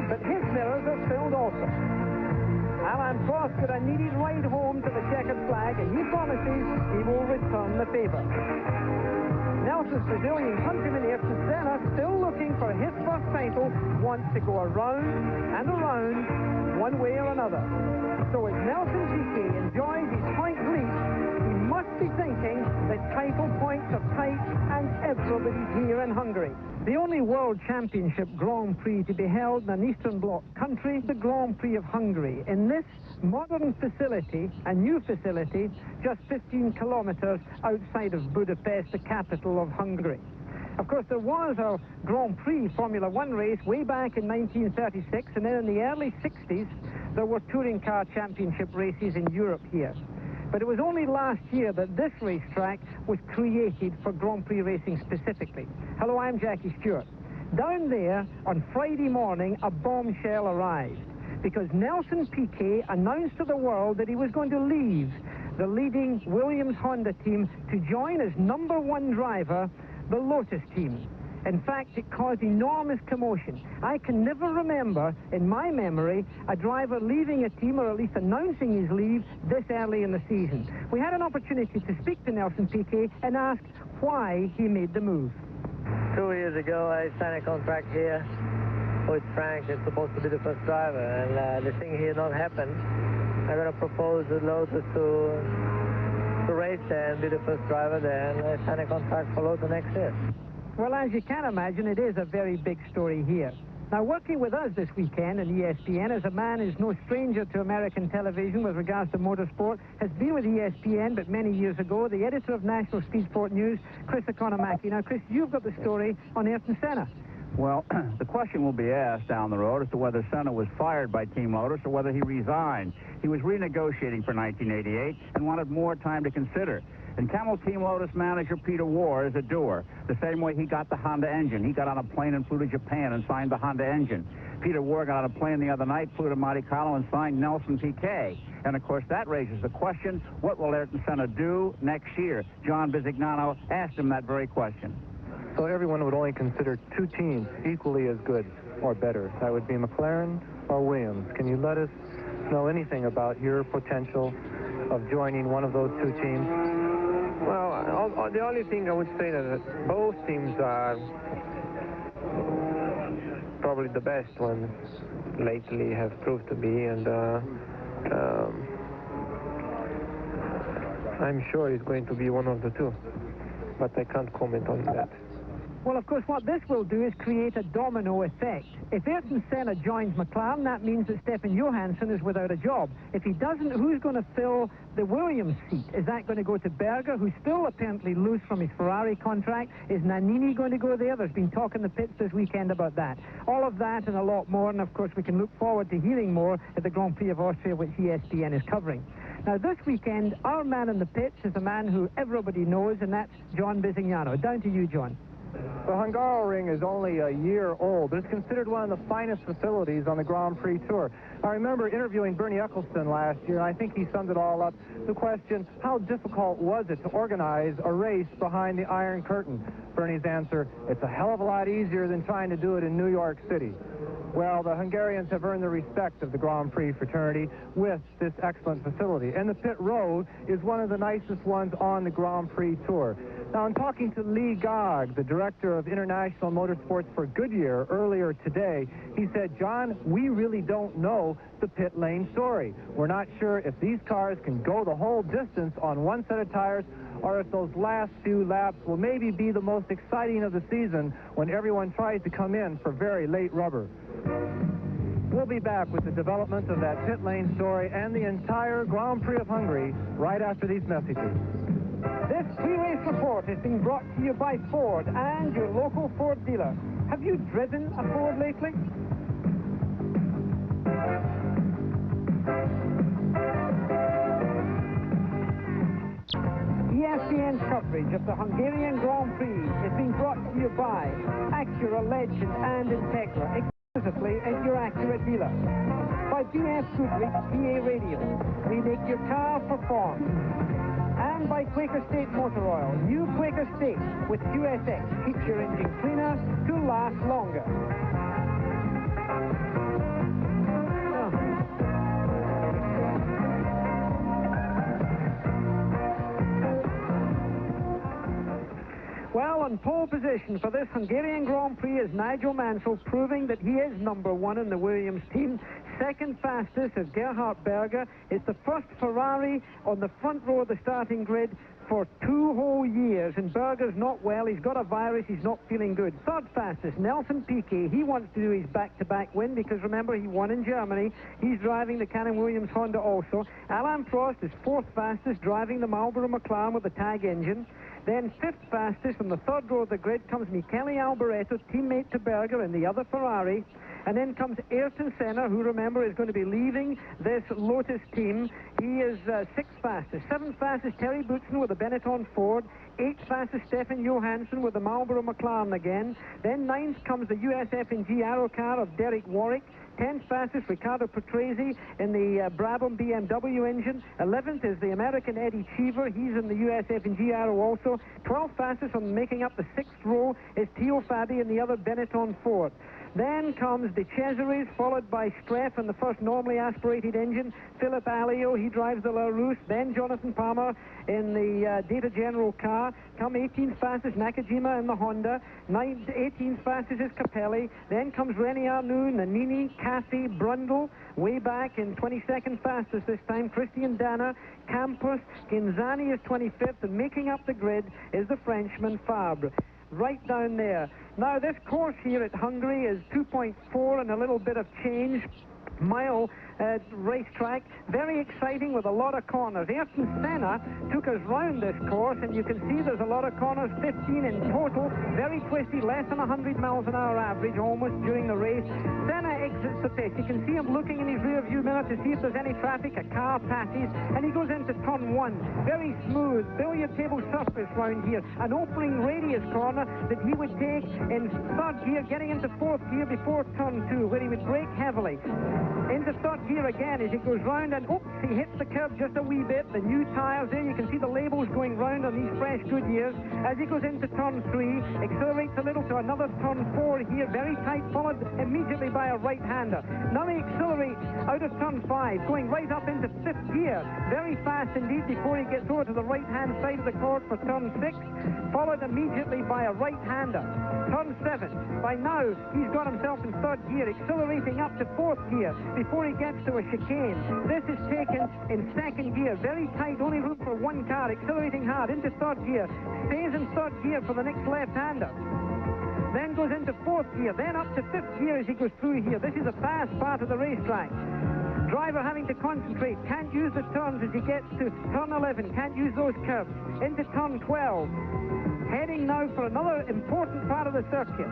but his mirrors are filled also. Alan Prost got a needed ride home to the checkered flag, and he promises he will return the favour. Nelson's Brazilian countryman Ayrton Senna, still looking for his first title, wants to go around and around one way or another. So as Nelson Piquet enjoys his point lead, he must be thinking that title points are tight and everybody's here in Hungary. The only World Championship Grand Prix to be held in an Eastern Bloc country, the Grand Prix of Hungary. In this modern facility, a new facility, just 15 kilometers outside of Budapest, the capital of Hungary. Of course, there was a Grand Prix Formula One race way back in 1936, and then in the early 60s, there were touring car championship races in Europe here. But it was only last year that this racetrack was created for Grand Prix racing specifically. Hello, I'm Jackie Stewart. Down there, on Friday morning, a bombshell arrived, because Nelson Piquet announced to the world that he was going to leave the leading Williams Honda team to join as #1 driver the Lotus team. In fact, it caused enormous commotion. I can never remember, in my memory, a driver leaving a team, or at least announcing his leave, this early in the season. We had an opportunity to speak to Nelson Piquet and ask why he made the move. 2 years ago, I signed a contract here with Frank. It's supposed to be the first driver, and the thing here not happened. I'm going to propose the Lotus to race there and be the first driver there, and I signed a contract for Lotus next year. Well, as you can imagine, it is a very big story here. Now, working with us this weekend in ESPN is a man who's no stranger to American television with regards to motorsport, has been with ESPN, but many years ago, the editor of National Speed Sport News, Chris Economaki. Now, Chris, you've got the story on Ayrton Senna. Well, the question will be asked down the road as to whether Senna was fired by Team Lotus or whether he resigned. He was renegotiating for 1988 and wanted more time to consider. And Camel Team Lotus manager Peter Warr is a doer, the same way he got the Honda engine. He got on a plane and flew to Japan and signed the Honda engine. Peter Warr got on a plane the other night, flew to Monte Carlo and signed Nelson Piquet. And, of course, that raises the question, what will Ayrton Senna do next year? John Bisignano asked him that very question. So everyone would only consider two teams equally as good or better. That would be McLaren or Williams. Can you let us know anything about your potential of joining one of those two teams? Well, the only thing I would say that both teams are probably the best ones lately have proved to be, and I'm sure it's going to be one of the two, but I can't comment on that. Well, of course, what this will do is create a domino effect. If Ayrton Senna joins McLaren, that means that Stefan Johansson is without a job. If he doesn't, who's going to fill the Williams seat? Is that going to go to Berger, who's still apparently loose from his Ferrari contract? Is Nannini going to go there? There's been talk in the pits this weekend about that. All of that and a lot more, and of course we can look forward to hearing more at the Grand Prix of Austria, which ESPN is covering. Now, this weekend, our man in the pits is a man who everybody knows, and that's John Bisignano. Down to you, John. The Hungaroring is only a year old, but it's considered one of the finest facilities on the Grand Prix Tour. I remember interviewing Bernie Ecclestone last year, and I think he summed it all up. The question, how difficult was it to organize a race behind the Iron Curtain? Bernie's answer, it's a hell of a lot easier than trying to do it in New York City. Well, the Hungarians have earned the respect of the Grand Prix fraternity with this excellent facility. And the pit road is one of the nicest ones on the Grand Prix Tour. Now, I'm talking to Lee Gogg, the director of International Motorsports for Goodyear, earlier today. He said, John, we really don't know the pit lane story. We're not sure if these cars can go the whole distance on one set of tires, or if those last few laps will maybe be the most exciting of the season when everyone tries to come in for very late rubber. We'll be back with the development of that pit lane story and the entire Grand Prix of Hungary right after these messages. This pre-race report is being brought to you by Ford and your local Ford dealer. Have you driven a Ford lately? ESPN's coverage of the Hungarian Grand Prix is being brought to you by Acura Legend and Integra, exclusively at your Acura dealer. By BF Goodrich PA Radio, we make your car perform. And by Quaker State Motor Oil. New Quaker State with QSX keeps your engine cleaner to last longer. pole position for this Hungarian Grand Prix is Nigel Mansell, proving that he is number one in the Williams team. Second fastest is Gerhard Berger. It's the first Ferrari on the front row of the starting grid for 2 whole years, and Berger's not well. He's got a virus. He's not feeling good. Third fastest, Nelson Piquet. He wants to do his back-to-back win because, remember, he won in Germany. He's driving the Cannon Williams Honda also. Alain Prost is fourth fastest, driving the Marlboro McLaren with the tag engine. Then fifth fastest on the third row of the grid comes Michele Alboreto, teammate to Berger in the other Ferrari. And then comes Ayrton Senna, who, remember, is going to be leaving this Lotus team. He is sixth fastest. Seventh fastest, Terry Boutsen with the Benetton Ford. Eighth fastest, Stefan Johansson with the Marlboro McLaren again. Then ninth comes the USF&G Aero car of Derek Warwick. 10th fastest, Riccardo Patrese in the Brabham BMW engine. 11th is the American Eddie Cheever. He's in the USF&G Aero also. 12th fastest, on making up the sixth row, is Theo Fabi in the other Benetton Ford. Then comes De Cesaris, followed by Streff in the first normally aspirated engine. Philip Alio, he drives the LaRousse. Then Jonathan Palmer in the Data General car. Come 18th fastest, Nakajima in the Honda. 18th fastest is Capelli. Then comes René Arnoux, Nannini, Cathy, Brundle. Way back in 22nd fastest this time, Christian Danner, Campos. Genzani is 25th, and making up the grid is the Frenchman Fabre. Right down there. Now, this course here at Hungary is 2.4 and a little bit of change mile racetrack. Very exciting with a lot of corners. Ayrton Senna took us round this course, and you can see there's a lot of corners, 15 in total. Very twisty, less than 100 miles an hour average almost during the race. Senna exits the pit. You can see him looking in his rear view mirror to see if there's any traffic. A car passes, and he goes into turn one. Very smooth, billiard table surface round here. An opening radius corner that he would take in third gear, getting into fourth gear before turn two, where he would brake heavily. Into third gear again as he goes round, and oops, he hits the curb just a wee bit. The new tyres there, you can see the labels going round on these fresh Goodyears. As he goes into turn three, accelerates a little to another turn four here, very tight, followed immediately by a right-hander. Now he accelerates out of turn five, going right up into fifth gear, very fast indeed before he gets over to the right-hand side of the course for turn six, followed immediately by a right-hander. Turn seven. By now, he's got himself in third gear, accelerating up to fourth gear before he gets to a chicane. This is taken in second gear, very tight, only room for one car, accelerating hard into third gear, stays in third gear for the next left-hander. Then goes into fourth gear, then up to fifth gear as he goes through here. This is a fast part of the racetrack. Driver having to concentrate, can't use the turns as he gets to turn 11, can't use those curves. Into turn 12. Heading now for another important part of the circuit.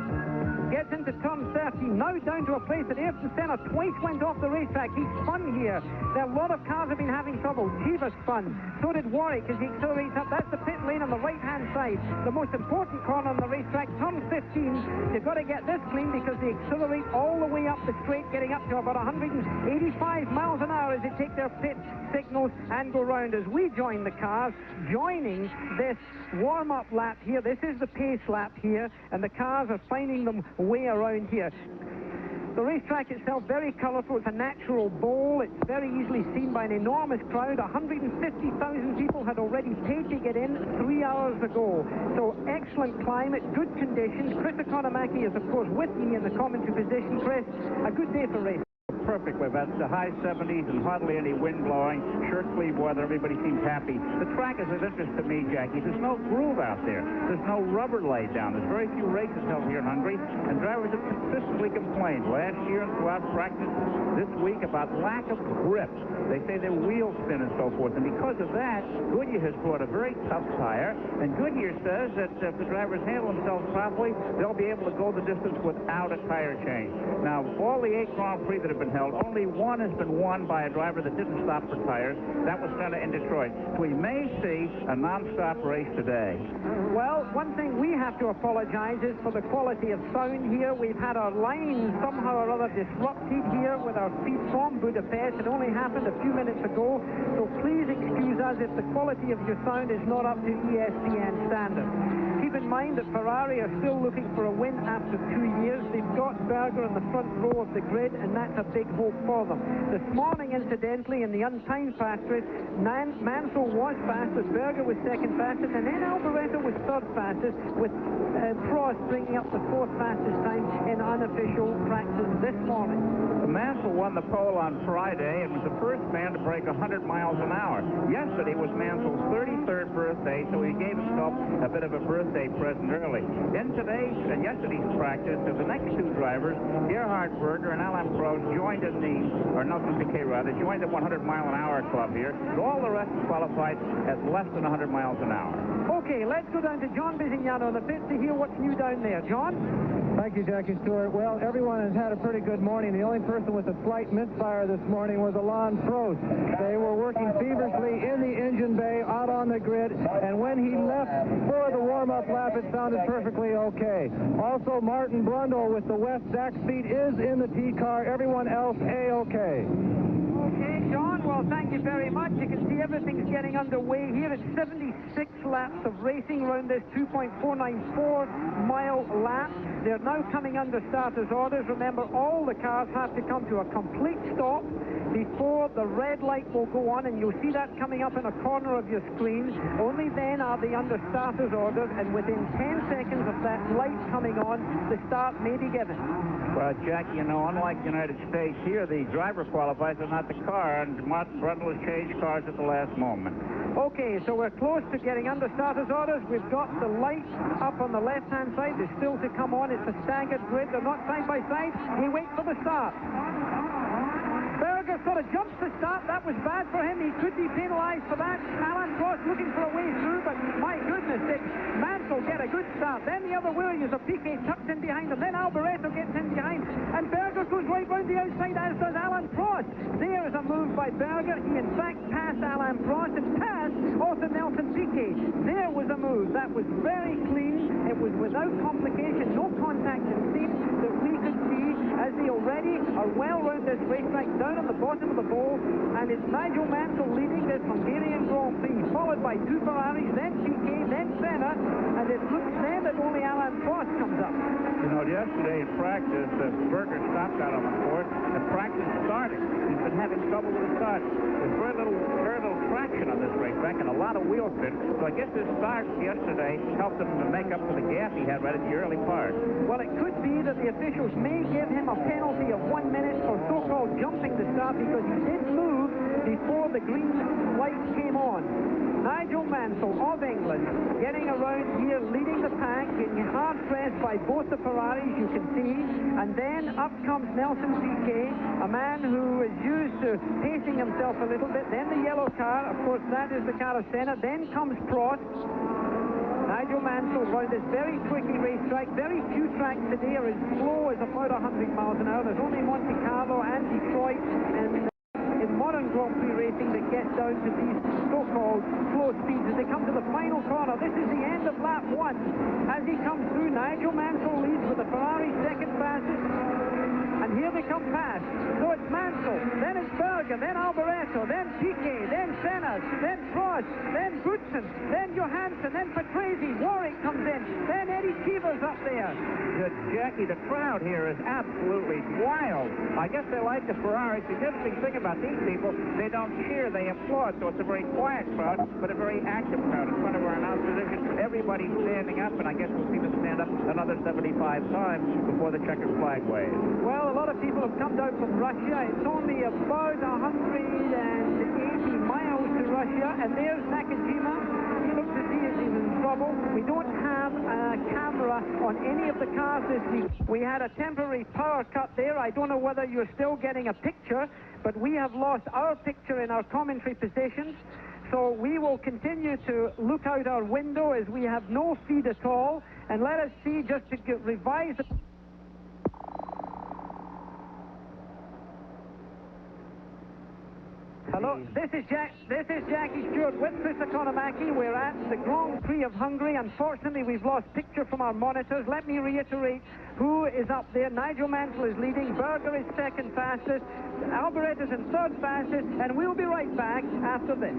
Gets into turn 13, now down to a place that Ayrton Senna twice went off the racetrack. He spun here. There are a lot of cars have been having trouble. Cheever spun. So did Warwick as he accelerates up. That's the pit lane on the right-hand side. The most important corner on the racetrack, turn 15. They've got to get this clean because they accelerate all the way up the straight, getting up to about 185 miles an hour as they take their pit signals and go round as we join the cars, joining this warm-up lap here. This is the pace lap here, and the cars are finding them way around here. The racetrack itself, very colourful. It's a natural bowl. It's very easily seen by an enormous crowd. 150,000 people had already paid to get in 3 hours ago. So excellent climate, good conditions. Chris Economaki is, of course, with me in the commentary position. Chris, a good day for racing. Perfectly. That's the high 70s and hardly any wind blowing. Shirt sleeve weather. Everybody seems happy. The track is of interest to me, Jackie. There's no groove out there. There's no rubber laid down. There's very few races held here in Hungary, and drivers have consistently complained last year and throughout practice this week about lack of grip. They say their wheels spin and so forth, and because of that, Goodyear has brought a very tough tire, and Goodyear says that if the drivers handle themselves properly, they'll be able to go the distance without a tire change. Now, all the 8 Grand Prix that have been held, only one has been won by a driver that didn't stop for tires. That was Senna in Detroit. So we may see a non-stop race today. Well, one thing we have to apologize is for the quality of sound here. We've had our line somehow or other disrupted here with our feed from Budapest. It only happened a few minutes ago, so please excuse us if the quality of your sound is not up to ESPN standards. Keep in in mind that Ferrari are still looking for a win after 2 years. They've got Berger in the front row of the grid, and that's a big hope for them. This morning, incidentally, in the untimed fast race, Mansell was fastest, Berger was second fastest, and then Alboreto was third fastest, with Prost bringing up the fourth fastest time in unofficial practice this morning. Mansell won the pole on Friday and was the first man to break 100 miles an hour. Yesterday was Mansell's 33rd birthday, so he gave himself a bit of a birthday present early. In today's and yesterday's practice, the next two drivers, Gerhard Berger and Alain Prost, joined in Nelson Piquet rather, joined the 100-mile-an-hour club here. And all the rest qualified at less than 100 miles an hour. Okay, let's go down to John Bisignano on the pit to hear what's new down there. John? Thank you, Jackie Stewart. Well, everyone has had a pretty good morning. The only person with a slight misfire this morning was Alain Prost. They were working feverishly in the engine bay out on the grid, and when he left for the warm-up lap, it sounded perfectly okay. Also, Martin Brundle with the West DAC speed is in the T car. Everyone else, A-okay. Okay, John, well, thank you very much. You can see everything's getting underway here. It's 76 laps of racing around this 2.494-mile lap. They're now coming under starters' orders. Remember, all the cars have to come to a complete stop before the red light will go on, and you'll see that coming up in a corner of your screen. Only then are they under starters' orders, and within 10 seconds of that light coming on, the start may be given. Well, Jackie, you know, unlike the United States, here the driver qualifies and not the car, and Martin Brundle has changed cars at the last moment. Okay, so we're close to getting under starters' orders. We've got the lights up on the left-hand side. They're still to come on. It's a staggered grid. They're not side by side. We wait for the start. Berger sort of jumps the start. That was bad for him. He could be penalized for that. Alain Prost looking for a way through, but my goodness, did Mansell get a good start. Then the other Williams of Piquet tucked in behind him. Then Alboreto gets in behind, and Berger goes right round the outside, as does Alain Prost. There is a move by Berger. He, in fact, passed Alain Prost and passed also Nelson Piquet. There was a move. That was very clean. It was without complication, no contact in seat that we could see, as they already are well round this racetrack, down on the bottom of the bowl, and it's Nigel Mansell leading this Hungarian Grand Prix, followed by two Ferraris, then Piquet, then Senna, and it looks then that only Alain Prost comes up. You know, yesterday in practice, Berger stopped out on the course, and practice started. He's been having trouble with the start. There's very little traction on this racetrack and a lot of wheel spin, so I guess this start yesterday helped him to make up for the gap he had right at the early part. Well, it could be that the officials may give him a penalty of 1 minute for so-called jumping the start, because he did move before the green light came on. Nigel Mansell of England getting around here, leading the pack, getting hard pressed by both the Ferraris, you can see, and then up comes Nelson Piquet, a man who is used to pacing himself a little bit. Then the yellow car, of course, that is the car of Senna. Then comes Prost. Nigel Mansell round this very tricky racetrack. Very few tracks today are as slow as about 100 miles an hour. There's only Monte Carlo and Detroit and in modern Grand Prix racing that gets down to these so-called slow speeds as they come to the final corner. This is the end of lap 1. As he comes through, Nigel Mansell leads with the Ferrari second fastest, and here they come past. So it's Mansell, then it's Berger, then Alboreto, then Piquet, then Senna, then Prost, then Goodson, then Johansson, then Patrese. Warwick comes in, then Eddie Cheever's up there. Jackie, the crowd here is absolutely wild. I guess they like the Ferraris. The interesting thing about these people, they don't cheer, they applaud, so it's a very quiet crowd, but a very active crowd. In front of our announce position, everybody's standing up, and I guess we'll see them stand up another 75 times before the checkered flag waves. Well, a lot of people have come down from Russia. It's only about 180 miles to Russia, and there's Nakajima. He looks as if he's in trouble. We don't have a camera on any of the cars this week. We had a temporary power cut there. I don't know whether you're still getting a picture, but we have lost our picture in our commentary positions. So we will continue to look out our window as we have no feed at all. And let us see, just to revise the... Hello, this is Jackie Stewart with Chris Economaki. We're at the Grand Prix of Hungary. Unfortunately, we've lost picture from our monitors. Let me reiterate who is up there. Nigel Mansell is leading. Berger is second fastest. Alboreto is in third fastest. And we'll be right back after this.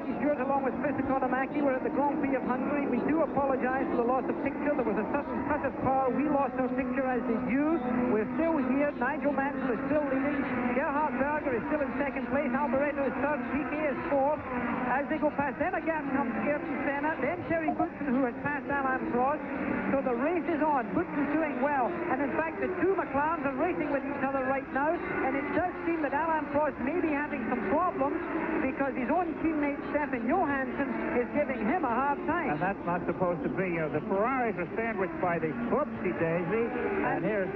Jackie Stewart along with Chris Economaki. We're at the Grand Prix of Hungary. We do apologize for the loss of picture. There was a sudden cut of power. We lost our picture, as did you. We're still here. Nigel Mansell is still leading. Gerhard Berger is still in second place. Alboreto is third. Piquet is fourth. As they go past, then a gap comes Ayrton Senna. Then Terry Boutsen, who has passed Alain Prost. So the race is on. Boutsen's doing well. And in fact, the two McLarens are racing with each other right now. And it does seem that Alain Prost may be having some problems because his own teammate Stefan Johansson is giving him a hard time. And that's not supposed to be. The Ferraris are sandwiched by the whoopsie daisy. And here's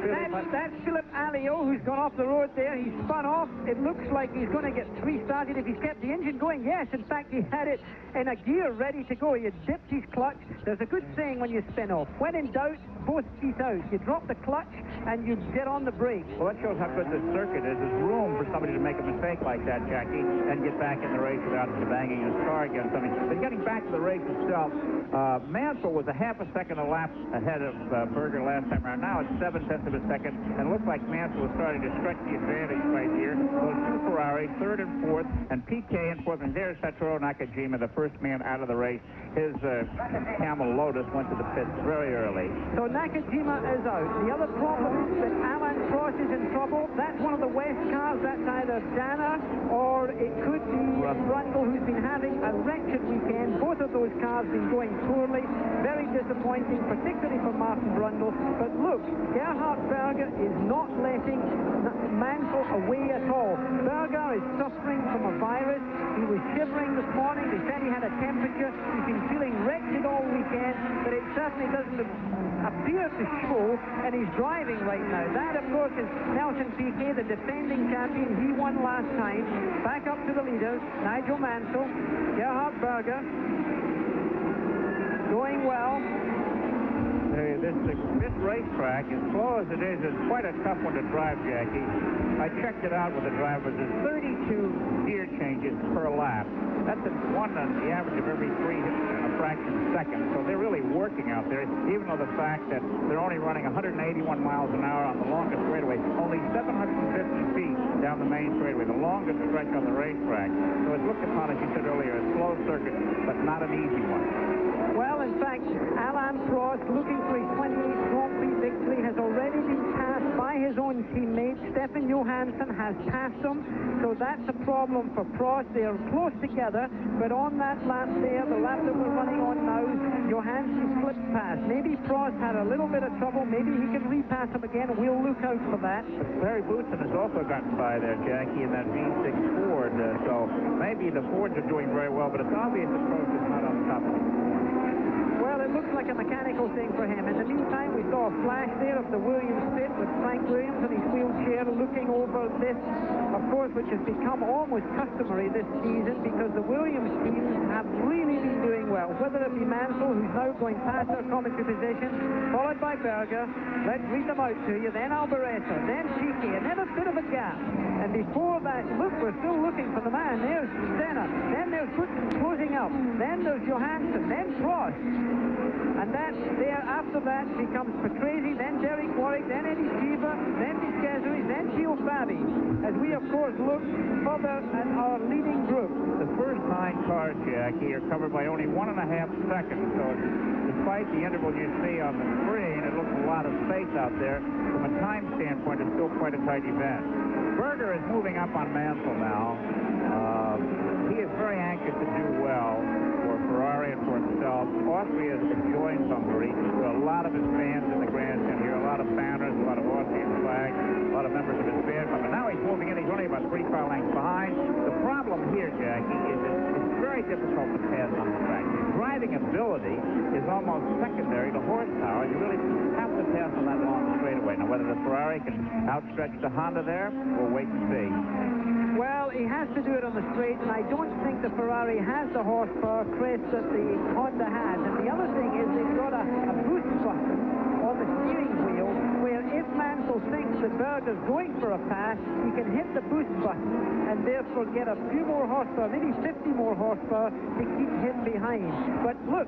that's Philippe Alliot, who's gone off the road there. He's spun off. It looks like he's going to get restarted if he's kept the engine going. Yes, in fact, he had it in a gear ready to go. He had dipped his clutch. There's a good saying when you spin off. When in doubt, both feet out. You drop the clutch and you get on the brake. Well, that shows how good this circuit is. There's room for somebody to make a mistake like that, Jackie, and get back in the race without banging his car against something. But getting back to the race itself, Mansell was a half a second a lap ahead of Berger last time around. Now it's 7/10 of a second, and it looks like Mansell is starting to stretch the advantage right here. Those two Ferraris, third and fourth, and Piquet in fourth. And there's Satoru Nakajima, the first man out of the race. His Camel Lotus went to the pits very early. So Nakajima is out. The other problem is that Alain Prost is in trouble. That's one of the West cars. That's either Dana or it could be Brundle, who's been having a wretched weekend. Both of those cars been going poorly. Very disappointing, particularly for Martin Brundle. But look, Gerhard Berger is not letting Mansell away at all. Berger is suffering from a virus. He was shivering this morning. They said he had a temperature. He's been feeling wretched all weekend, but it certainly doesn't appear to show, and he's driving right now. That, of course, is Nelson Piquet, the defending champion. He won last time. Back up to the leaders, Nigel Mansell, Gerhard Berger, going well. This racetrack, as slow as it is quite a tough one to drive, Jackie. I checked it out with the drivers. There's 32 gear changes per lap. That's one on the average of every 3 and a fraction second. So they're really working out there, even though the fact that they're only running 181 miles an hour on the longest straightaway, only 750 feet down the main straightaway, the longest stretch on the racetrack. So it's looked upon, as you said earlier, a slow circuit, but not an easy one. Well, in fact, Alain Prost, looking for his 28th Grand Prix victory, has already been passed by his own teammate. Stefan Johansson has passed him, so that's a problem for Prost. They are close together, but on that lap there, the lap that we're running on now, Johansson slipped past. Maybe Prost had a little bit of trouble. Maybe he can repass him again, and we'll look out for that. Terry Boutsen has also gotten by there, Jackie, in that V6 Ford, so maybe the Fords are doing very well, but it's obvious that Prost is not on top of it. Well, it looks like a mechanical thing for him. In the meantime, we saw a flash there of the Williams pit with Frank Williams in his wheelchair looking over this, of course, which has become almost customary this season because the Williams teams have really been doing well. Whether it be Mansell, who's now going past their commentary position, followed by Berger. Let's read them out to you. Then Alboreto, then Piquet, and then a bit of a gap. And before that, look, we're still looking for the man. There's Senna. Then there's Boutsen closing up. Then there's Johansson. Then Prost. And then there, after that, becomes Patrese, then Derek Warwick, then Eddie Cheever, then Discessory, then Gio Fabi. As we, of course, look further at our leading group. The first 9 cars, Jackie, are covered by only 1.5 seconds. So despite the interval you see on the screen, it looks a lot of space out there. From a time standpoint, it's still quite a tight event. Berger is moving up on Mansell now. He is very anxious to do well for Ferrari and for himself. Austria has joined Hungary. There are a lot of his fans in the grandstand here, a lot of banners, a lot of Austrian flags, a lot of members of his band club. But now he's moving in. He's only about 3 car lengths behind. The problem here, Jackie, is it's very difficult to pass on the track. Driving ability is almost secondary to horsepower. You really have to pass on that long straightaway. Now, whether the Ferrari can outstretch the Honda there, we'll wait and see. Well, he has to do it on the straight, and I don't think the Ferrari has the horsepower, Chris, that the Honda has. And the other thing is they've got a boost button on the steering wheel where if Mansell thinks that Berger's going for a pass, he can hit the boost button and therefore get a few more horsepower, maybe 50 more horsepower to keep him behind. But look,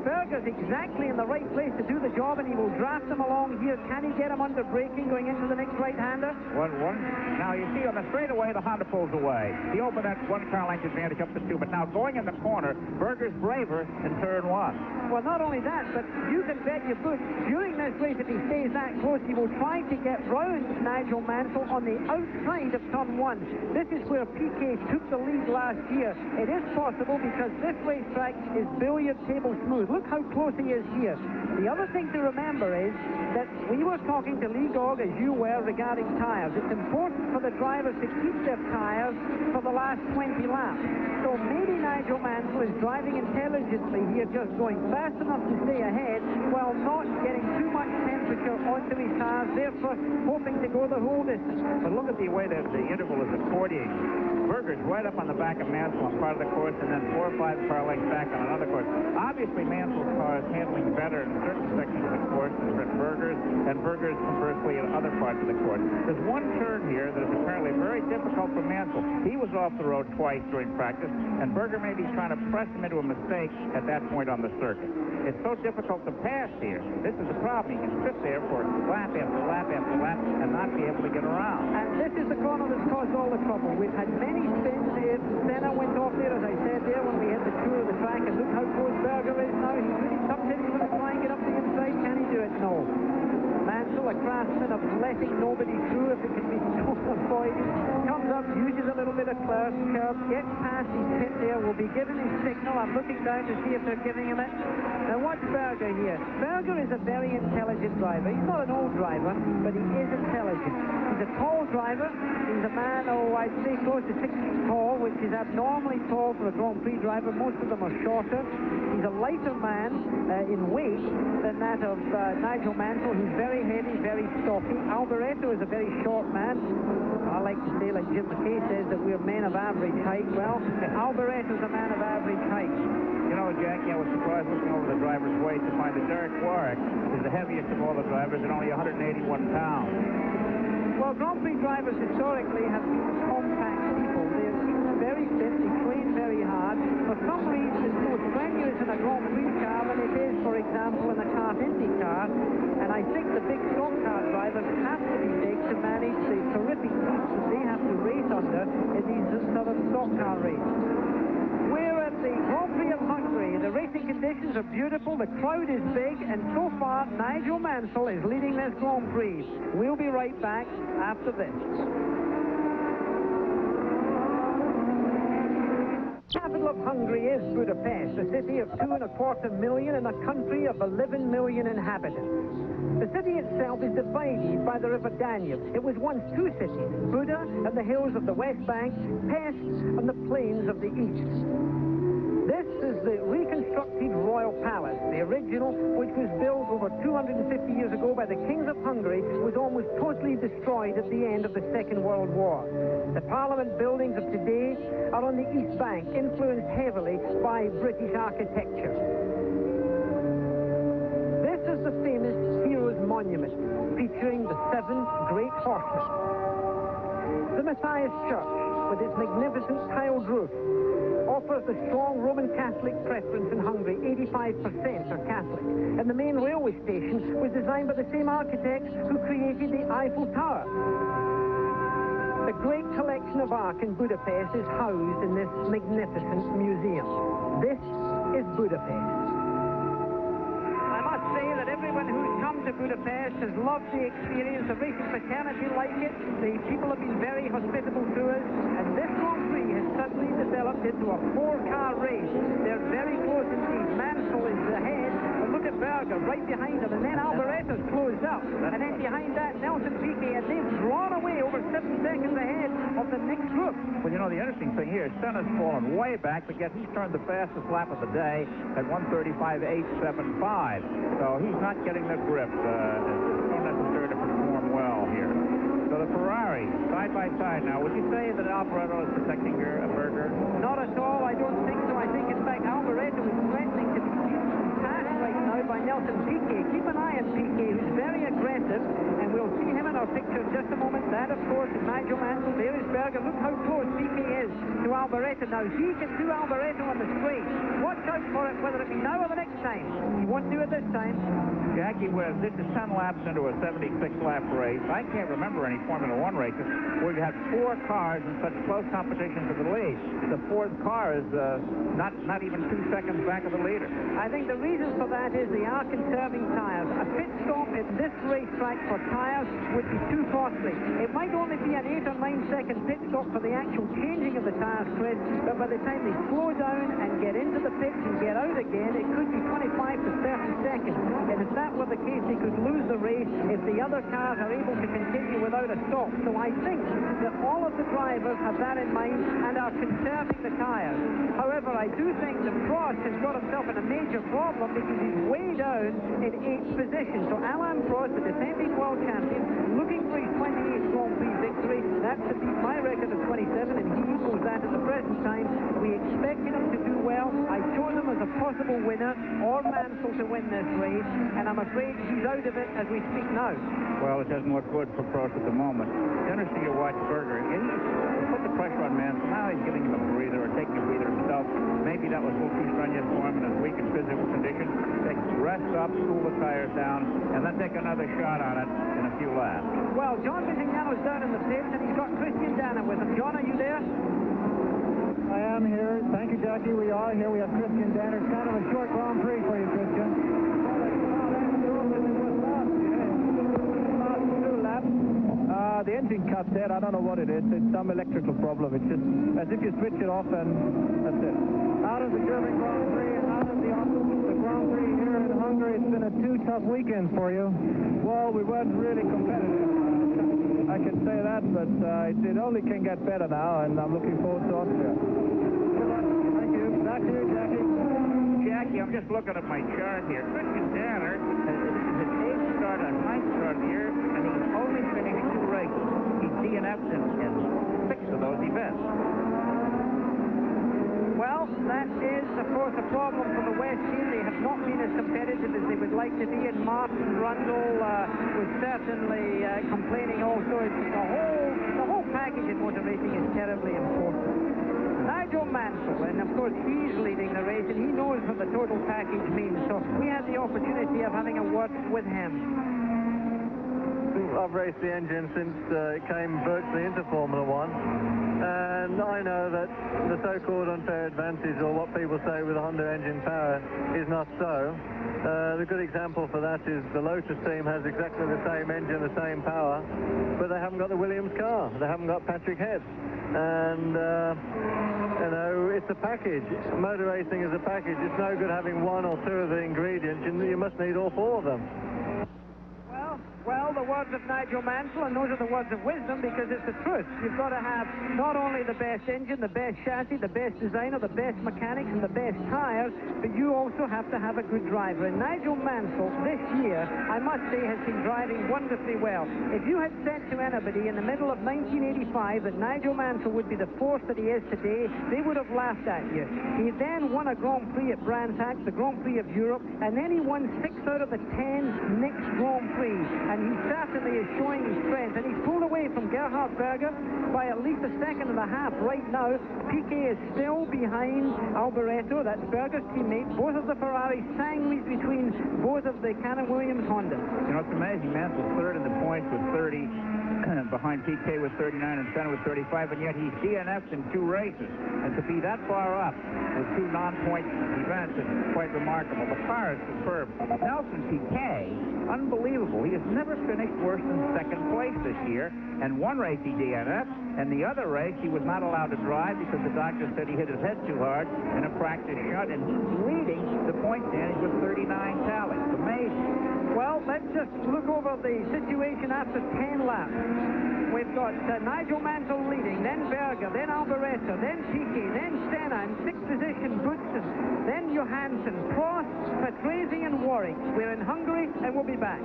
Berger's exactly in the right place to do the job, and he will draft them along here. Can he get him under braking going into the next right-hander? 1-1. Now, you see on the straightaway, the Honda pulls away. He opened that 1 car length advantage up to 2, but now going in the corner, Berger's braver in turn 1. Well, not only that, but you can bet your boots during this race, if he stays that close, he will try to get round Nigel Mansell on the outside of turn 1. This is where Piquet took the lead last year. It is possible because this racetrack is billiard table smooth. Look how close he is here. The other thing to remember is that we were talking to Lee Gogg, as you were, regarding tires. It's important for the drivers to keep their tires for the last 20 laps. So maybe Nigel Mansell is driving intelligently here, just going fast enough to stay ahead while not getting too much temperature onto his tires, therefore hoping to go the whole distance. But look at the way that the interval is accordioning. Berger's right up on the back of Mansell on part of the course, and then 4 or 5 car lengths back on another course. Obviously, Mansell's car is handling better in certain sections of the course than Berger's, and Berger's conversely in other parts of the course. There's one turn here that is apparently very difficult for Mansell. He was off the road twice during practice, and Berger may be trying to press him into a mistake at that point on the circuit. It's so difficult to pass here. This is the problem. You can sit there for lap after lap after lap and not be able to get around. And this is the corner that's caused all the trouble. We've had many spins here. Senna went off there, as I said there, when we had the tour of the track, and look how close Berger is now. He's really something. He's going to try and get up the inside. Can he do it? No. Mansell, a craftsman of letting nobody through if it can be avoided, comes up, uses a little bit of curve, gets past his pit there, will be given his signal. I'm looking down to see if they're giving him it. Now watch Berger here. Berger is a very intelligent driver. He's not an old driver, but he is intelligent. He's a tall driver. He's a man, I'd say close to 6 feet tall, which is abnormally tall for a Grand Prix driver. Most of them are shorter. He's a lighter man in weight than that of Nigel Mansell, who's very heavy, very stocky. Alboreto is a very short man. I like to say, like Jim McKay says, that we're men of average height. Well, Alboreto's a man of average height. You know, Jackie, I was surprised looking over the driver's weight to find that Derek Warwick is the heaviest of all the drivers at only 181 pounds. Well, Grand Prix drivers historically have been compact people. They're very fit, they train very hard. For some reason, it's more strenuous in a Grand Prix car than it is, for example, in a kart Indy car. And I think the big stock car drivers have to be big to manage the terrific heat that they have to race under in these sort of stock car races. We're at the Grand Prix of Hungary. The racing conditions are beautiful, the crowd is big, and so far, Nigel Mansell is leading this Grand Prix. We'll be right back after this. The capital of Hungary is Budapest, a city of 2.25 million and a country of 11 million inhabitants. The city itself is divided by the river Danube. It was once 2 cities, Buda and the hills of the West Bank, Pest and the plains of the east. This is the reconstructed royal palace. The original, which was built over 250 years ago by the kings of Hungary, was almost totally destroyed at the end of the Second World War. The parliament buildings of today are on the East Bank, influenced heavily by British architecture. This is the famous Heroes Monument, featuring the 7 great horsemen. The Matthias Church, with its magnificent tiled roof, offers the strong Roman Catholic preference in Hungary. 85% are Catholic. And the main railway station was designed by the same architects who created the Eiffel Tower. The great collection of art in Budapest is housed in this magnificent museum. This is Budapest. I must say that everyone who's come to Budapest has loved the experience. The racing fraternity like it. The people have been very hospitable to us. And this Grand Prix has suddenly developed into a 4-car race. They're very close indeed. Mansell is ahead, but look at Berger right behind him. And then Alboreto's closed up. And then behind that, Nelson Piquet. And they've drawn away over 7 seconds ahead of the next group. Well, you know, the interesting thing here is Senna's fallen way back, but yet he's turned the fastest lap of the day at 1:35.875. So he's not getting the grip. It's so necessary to perform well here. So the Ferrari, side by side now. Would you say that Alboreto is protecting Berger? Not at all. I don't think so. I think, in fact, Alboreto is threatening to be passed right now by Nelson Piquet. Keep an eye on Piquet, who's very aggressive, and we'll see him in a our picture in just a moment. That, of course, is Nigel Mansell. There is Berger. Look how close Piquet is to Alboreto now. He can do Alboreto on the straight. Watch out for it, whether it be now or the next time. He won't do it this time. Jackie, this is 10 laps into a 76-lap race. I can't remember any Formula One races where you had 4 cars in such close competition for the lead. The fourth car is not even 2 seconds back of the leader. I think the reason for that is they are conserving tires. A pit stop at this racetrack for tires would be too costly. It might only be an 8 or 9 second pit stop for the actual changing of the tires, Chris, but by the time they slow down and get into the pits and get out again, it could be 25 to 30 seconds. And if that were the case, they could lose the race if the other cars are able to continue without a stop. So I think that all of the drivers have that in mind and are conserving the tires. However, I do think that Prost has got himself in a major problem because he's way down in 8th position. So Alain Prost, the defending world champion, looking for his 28th Grand Prix victory. That's to beat my record of 27, and he equals that at the present time. We expected him to do well. I chose him as a possible winner, or Mansell to win this race, and I'm afraid he's out of it as we speak now. Well, it doesn't look good for Prost at the moment. It's interesting to watch Berger. He put the pressure on Mansell. Now he's giving him a breather or taking a breather himself. Maybe that was a little too strenuous for him in his weak and physical condition. They rest up, cool the tires down, and then take another shot on it in a few laps. Well, John Visignano's down in the pits, and he's got Christian Danner with him. John, are you there? I am here. Thank you, Jackie. We are here. We have Christian Danner. It's kind of a short Grand Prix for you, Christian. The engine cut dead. I don't know what it is. It's some electrical problem. It's just as if you switch it off and that's it. Out of the German Grand Prix and out of the Grand Prix here in Hungary. It's been a 2 tough weekends for you. Well, we weren't really competitive. I can say that, but it only can get better now, and I'm looking forward to Austria. Good luck. Thank you. Back to you, Jackie. Jackie, I'm just looking at my chart here. Christian Danner has started a nice start of the year, and he's only finished 2 races. He's DNF'd in 6 of those events. Well, that is, of course, a problem for the West team. They have not been as competitive as they would like to be, and Martin Brundle was certainly complaining also. The whole package in motor racing is terribly important. Nigel Mansell, and of course he's leading the race, and he knows what the total package means. So we had the opportunity of having a word with him. I've raced the engine since it came virtually into Formula One, and I know that the so-called unfair advantage, or what people say with a Honda engine power, is not so. The good example for that is the Lotus team has exactly the same engine, the same power, but they haven't got the Williams car. They haven't got Patrick Head. And, you know, it's a package. Motor racing is a package. It's no good having 1 or 2 of the ingredients. You must need all 4 of them. Well, the words of Nigel Mansell, and those are the words of wisdom, because it's the truth. You've got to have not only the best engine, the best chassis, the best designer, the best mechanics, and the best tires, but you also have to have a good driver. And Nigel Mansell, this year, I must say, has been driving wonderfully well. If you had said to anybody in the middle of 1985 that Nigel Mansell would be the force that he is today, they would have laughed at you. He then won a Grand Prix at Brands Hatch, the Grand Prix of Europe, and then he won 6 out of the 10 next Grand Prix. And he certainly is showing his strength. And he's pulled away from Gerhard Berger by at least 1.5 seconds right now. Piquet is still behind Alboreto. That's Berger's teammate. Both of the Ferraris sandwiched between both of the Canon Williams Honda. You know, it's amazing. Mansell's third in the points with 30, behind Piquet with 39 and Senna with 35, and yet he's DNF'd in 2 races. And to be that far up with 2 non-point events is quite remarkable. The car is superb. Nelson Piquet, unbelievable. He has never finished worse than 2nd place this year. And 1 race he DNF'd, and the other race he was not allowed to drive because the doctor said he hit his head too hard in a practice shot, and he's leading the point standings with 39 tallies. Amazing. Well, let's just look over the situation after 10 laps. We've got Nigel Mansell leading, then Berger, then Alboreto, then Piquet, then Senna in 6th position, Goodson, then Johansson, Prost, Patrese, and Warwick. We're in Hungary, and we'll be back.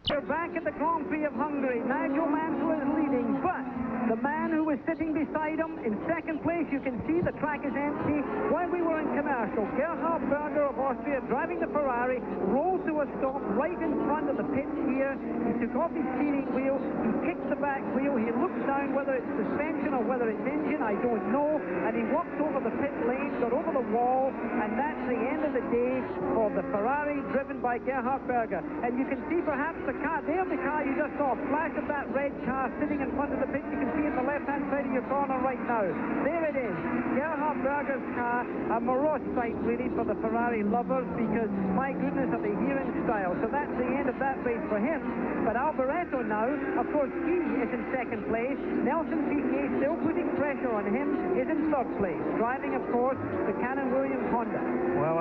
We're back at the Grand Prix of Hungary. Nigel Mansell is leading, but the man who was sitting sitting beside him in second place. You can see the track is empty. While we were in commercial, Gerhard Berger of Austria, driving the Ferrari, rolled to a stop right in front of the pit here. He took off his steering wheel. He kicked the back wheel. He looked down, whether it's suspension or whether it's engine, I don't know. And he walked over the pit lane, got over the wall, and that's the end of the day for the Ferrari driven by Gerhard Berger. And you can see perhaps the car, there the car you just saw, flash of that red car sitting in front of the pit. You can see it on the left-hand side of your corner right now. There it is, Gerhard Berger's car, a morose sight really for the Ferrari lovers, because my goodness are they here in style. So that's the end of that race for him. But Alboreto now, of course, he is in second place. Nelson Piquet, still putting pressure on him, is in third place, driving, of course, the Cannon Williams Honda. Well,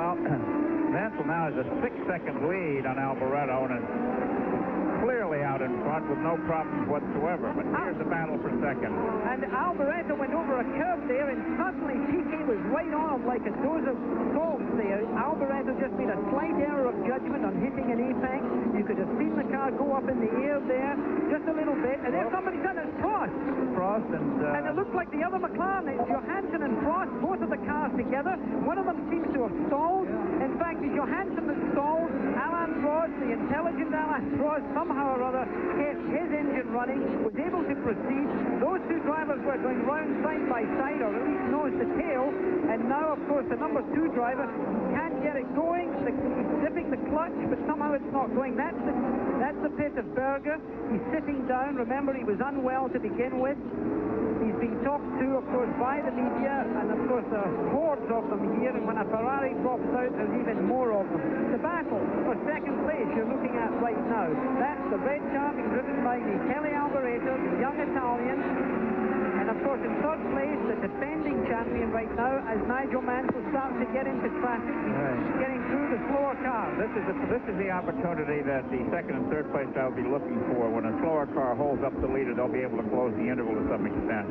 Mansell now has a 6-second lead on Alboreto, and is clearly out in front with no problems whatsoever. But here's the battle for second. And Alboreto went over a curve there, and suddenly Piquet was right on him like a dose of salt there. Alboreto just made a slight error of judgment on hitting an apex. You could have seen the car go up in the air there just a little bit. And there's somebody done it, Prost. And it looks like the other McLaren. It's Johansson and Prost, both of the cars together. One of them seems to have stalled. In fact, it's Johansson that stalled. Alain Prost, the intelligent Alain Prost, somehow or other kept his engine running, was able to proceed. Those two drivers were going round side by side, or at least nose to tail. And now, of course, the number 2 driver can't get it going. He's zipping the clutch, but somehow it's not going. That's the pit of Berger. He's sitting down. Remember, he was unwell to begin with. He's being talked to, of course, by the media, and of course there are hordes of them here, and when a Ferrari drops out, there's even more of them. The battle for second place you're looking at right now, that's the red car being driven by Michele Alboreto, the young Italian. And of course, in third place, the defending champion right now, as Nigel Mansell starts to get into traffic. He's getting through the slower car. This is the opportunity that the second and third place I'll be looking for. When a slower car holds up the leader, they'll be able to close the interval to some extent.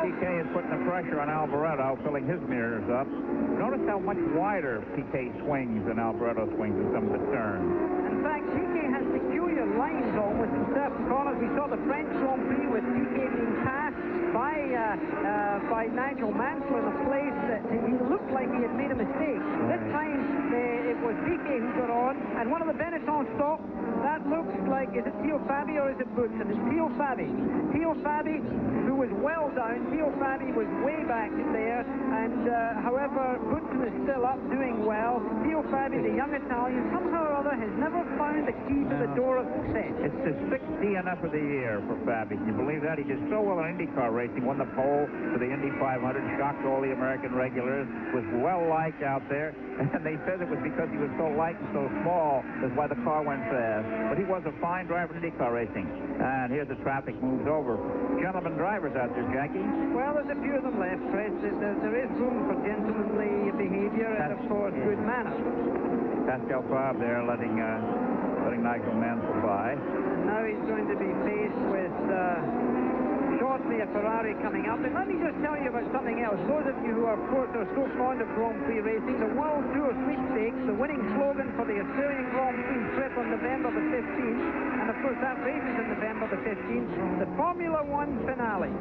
Piquet is putting the pressure on Alboreto, filling his mirrors up. Notice how much wider Piquet swings than Alboreto swings in some of the turns. In fact, Piquet has peculiar lines almost in certain corners. We saw the French Grand Prix with Piquet being passed by Nigel Mansell in a place that he looked like he had made a mistake. This time it was Piquet who got on, and one of the Benetton stopped. That looks like, is it Theo Fabi or is it Boutsen? It's Theo Fabi. Theo Fabi, who was well down. Theo Fabi was way back there, and however, Boutsen is still up, doing well. Theo Fabi, the young Italian, somehow or other has never found the key to the door of success. It's his 6th DNF of the year for Fabi. Can you believe that? He did so well in IndyCar racing, won the pole for the Indy 500, shocked all the American regulars, was well-liked out there, and they said it was because he was so light and so small, that's why the car went fast. But he was a fine driver in IndyCar racing. And here the traffic moves over. Gentlemen drivers out there, Jackie. Well, there's a few of them left, Chris. There is room for gentlemanly behavior and, of course, good manners. Pascal Fabre there letting Nigel Mansell by. And now he's going to be faced with shortly a Ferrari coming up. And let me just tell you about something else. Those of you who, of course, are so fond of Grand Prix racing, the World Tour Sweepstakes, the winning slogan for the Australian Grand Prix trip on November the 15th, and of course that race is on November the 15th, the Formula One finale.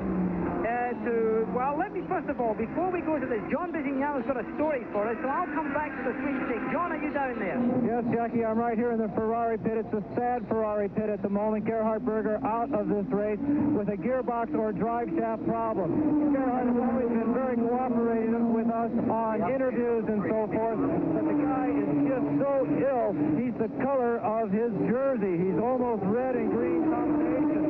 Well, let me first of all, before we go to this, John Bizignano's got a story for us, so I'll come back to the sweepstakes. John, are you down there? Yes, Jackie, I'm right here in the Ferrari pit. It's a sad Ferrari pit at the moment. Gerhard Berger out of this race with a gearbox or drive shaft problem. Gerhard has always been very cooperative with us on interviews and so forth, but the guy is just so ill. He's the color of his jersey. He's almost red and green combination.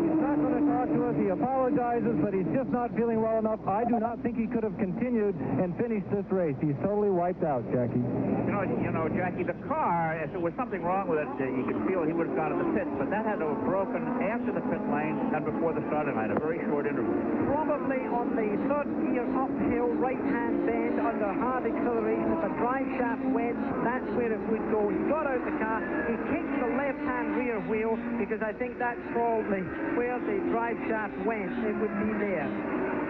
He's not going to talk to us. He apologizes, but he's just not feeling well enough. I do not think he could have continued and finished this race. He's totally wiped out, Jackie. You know, Jackie, the car, if there was something wrong with it, you could feel he would have gone in the pits, but that had to have broken after the pit lane and before the starting line, a very short interval. Probably on the third gear uphill right-hand bend under hard acceleration. If a drive shaft went, that's where it would go. He got out the car, he kicked the left-hand rear wheel, because I think that's probably where the drive shaft went. It would be there.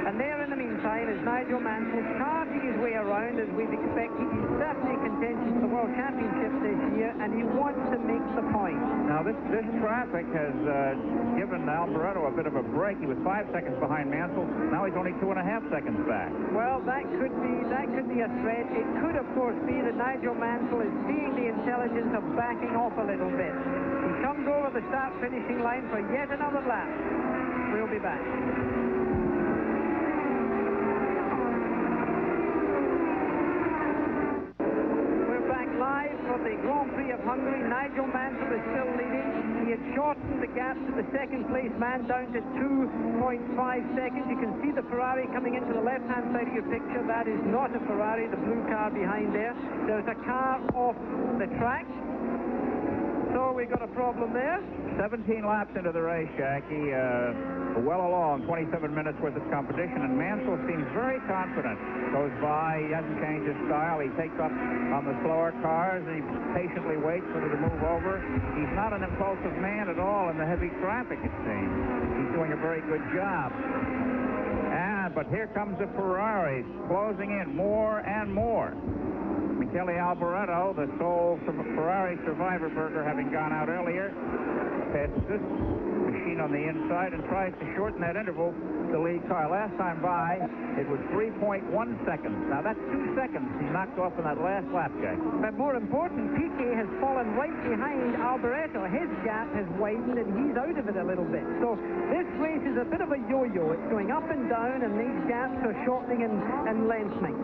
And there, in the meantime, is Nigel Mansell charging his way around as we'd expect. He's certainly in contention for the World Championship this year, and he wants to make the point. Now, this traffic has given Alboreto Alboreto a bit of a break. He was 5 seconds behind Mansell. Now he's only 2.5 seconds back. Well, that could be a threat. It could, of course, be that Nigel Mansell is seeing the intelligence of backing off a little bit. He comes over the start-finishing line for yet another lap. We'll be back. Live from the Grand Prix of Hungary. Nigel Mansell is still leading. He had shortened the gap to the second-place man down to 2.5 seconds. You can see the Ferrari coming into the left-hand side of your picture. That is not a Ferrari, the blue car behind there. There's a car off the track. So we got a problem there. 17 laps into the race, Jackie. Well along, 27 minutes worth of competition, and Mansell seems very confident. Goes by, he hasn't changed his style. He takes up on the slower cars, and he patiently waits for them to move over. He's not an impulsive man at all in the heavy traffic, it seems. He's doing a very good job. But here comes the Ferrari, closing in more and more. Michele Alboreto, the sole Ferrari survivor burger, having gone out earlier, passes this machine on the inside and tries to shorten that interval to the lead car. Last time by, it was 3.1 seconds. Now, that's 2 seconds he knocked off in that last lap, Jack. But more important, Piquet has fallen right behind Alboreto. His gap has widened, and he's out of it a little bit. So this race is a bit of a yo-yo. It's going up and down, and these gaps are shortening and lengthening.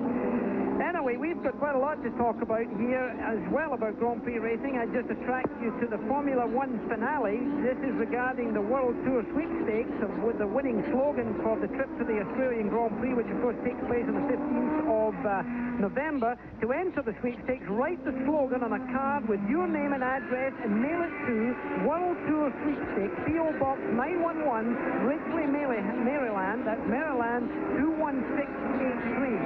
Anyway, we've got quite a lot to talk about here as well about Grand Prix racing. I just attract you to the Formula One finale. This is regarding the World Tour sweepstakes with the winning slogan for the trip to the Australian Grand Prix, which of course takes place on the 15th of November. To enter the sweepstakes, write the slogan on a card with your name and address and mail it to World Tour Sweepstakes, P.O. Box 911, Ridgely, Maryland. That's Maryland 21683.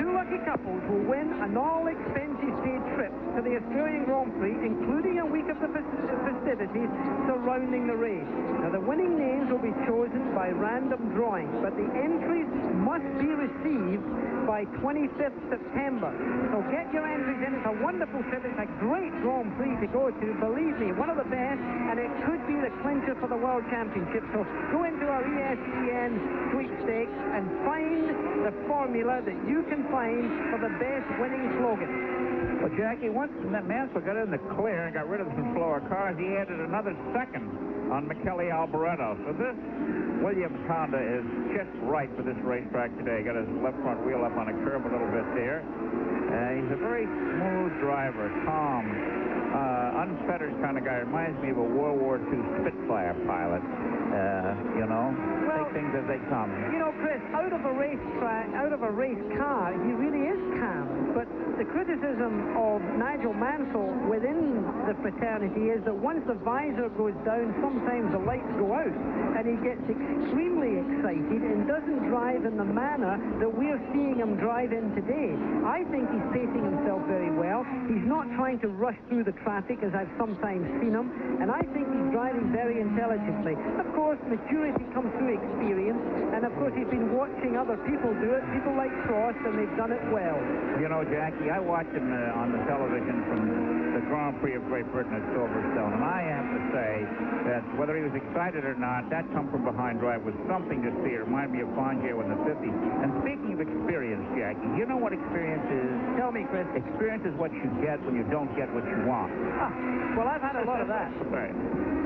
Two lucky couples will win an all-expenses-paid trip to the Australian Grand Prix, including a week of the festivities surrounding the race. Now, the winning names will be chosen by random drawing, but the entries must be received by 25th September. So get your entries in. It's a wonderful trip. It's a great Grand Prix to go to. Believe me, one of the best, and it could be the clincher for the World Championship. So go into our ESPN sweepstakes and find the formula that you can find for the best winning slogan. Well, Jackie, once Mansell got in the clear and got rid of some slower cars, he added another second on Michele Alboreto. So this Williams Honda is just right for this racetrack today. Got his left front wheel up on a curb a little bit there. He's a very smooth driver, calm, unfettered kind of guy. Reminds me of a World War II Spitfire pilot. Take things as they come. You know, Chris, out of a racetrack, out of a race car, he really is calm. But the criticism of Nigel Mansell within the fraternity is that once the visor goes down, sometimes the lights go out, and he gets extremely excited and doesn't drive in the manner that we're seeing him drive in today. I think he's pacing himself very well. He's not trying to rush through the traffic, as I've sometimes seen him, and I think he's driving very intelligently. Of course, maturity comes through experience, and of course he's been watching other people do it, people like Frost, and they've done it well. You know, Jackie, I watched him on the television from the Grand Prix of Great Britain at Silverstone, and I have to say that whether he was excited or not, that come-from-behind drive was something to see. It reminded me of Fangio in the 50s. And speaking of experience, Jackie, you know what experience is? Tell me, Chris. Experience is what you get when you don't get what you want. Well, I've had a lot of that. Right.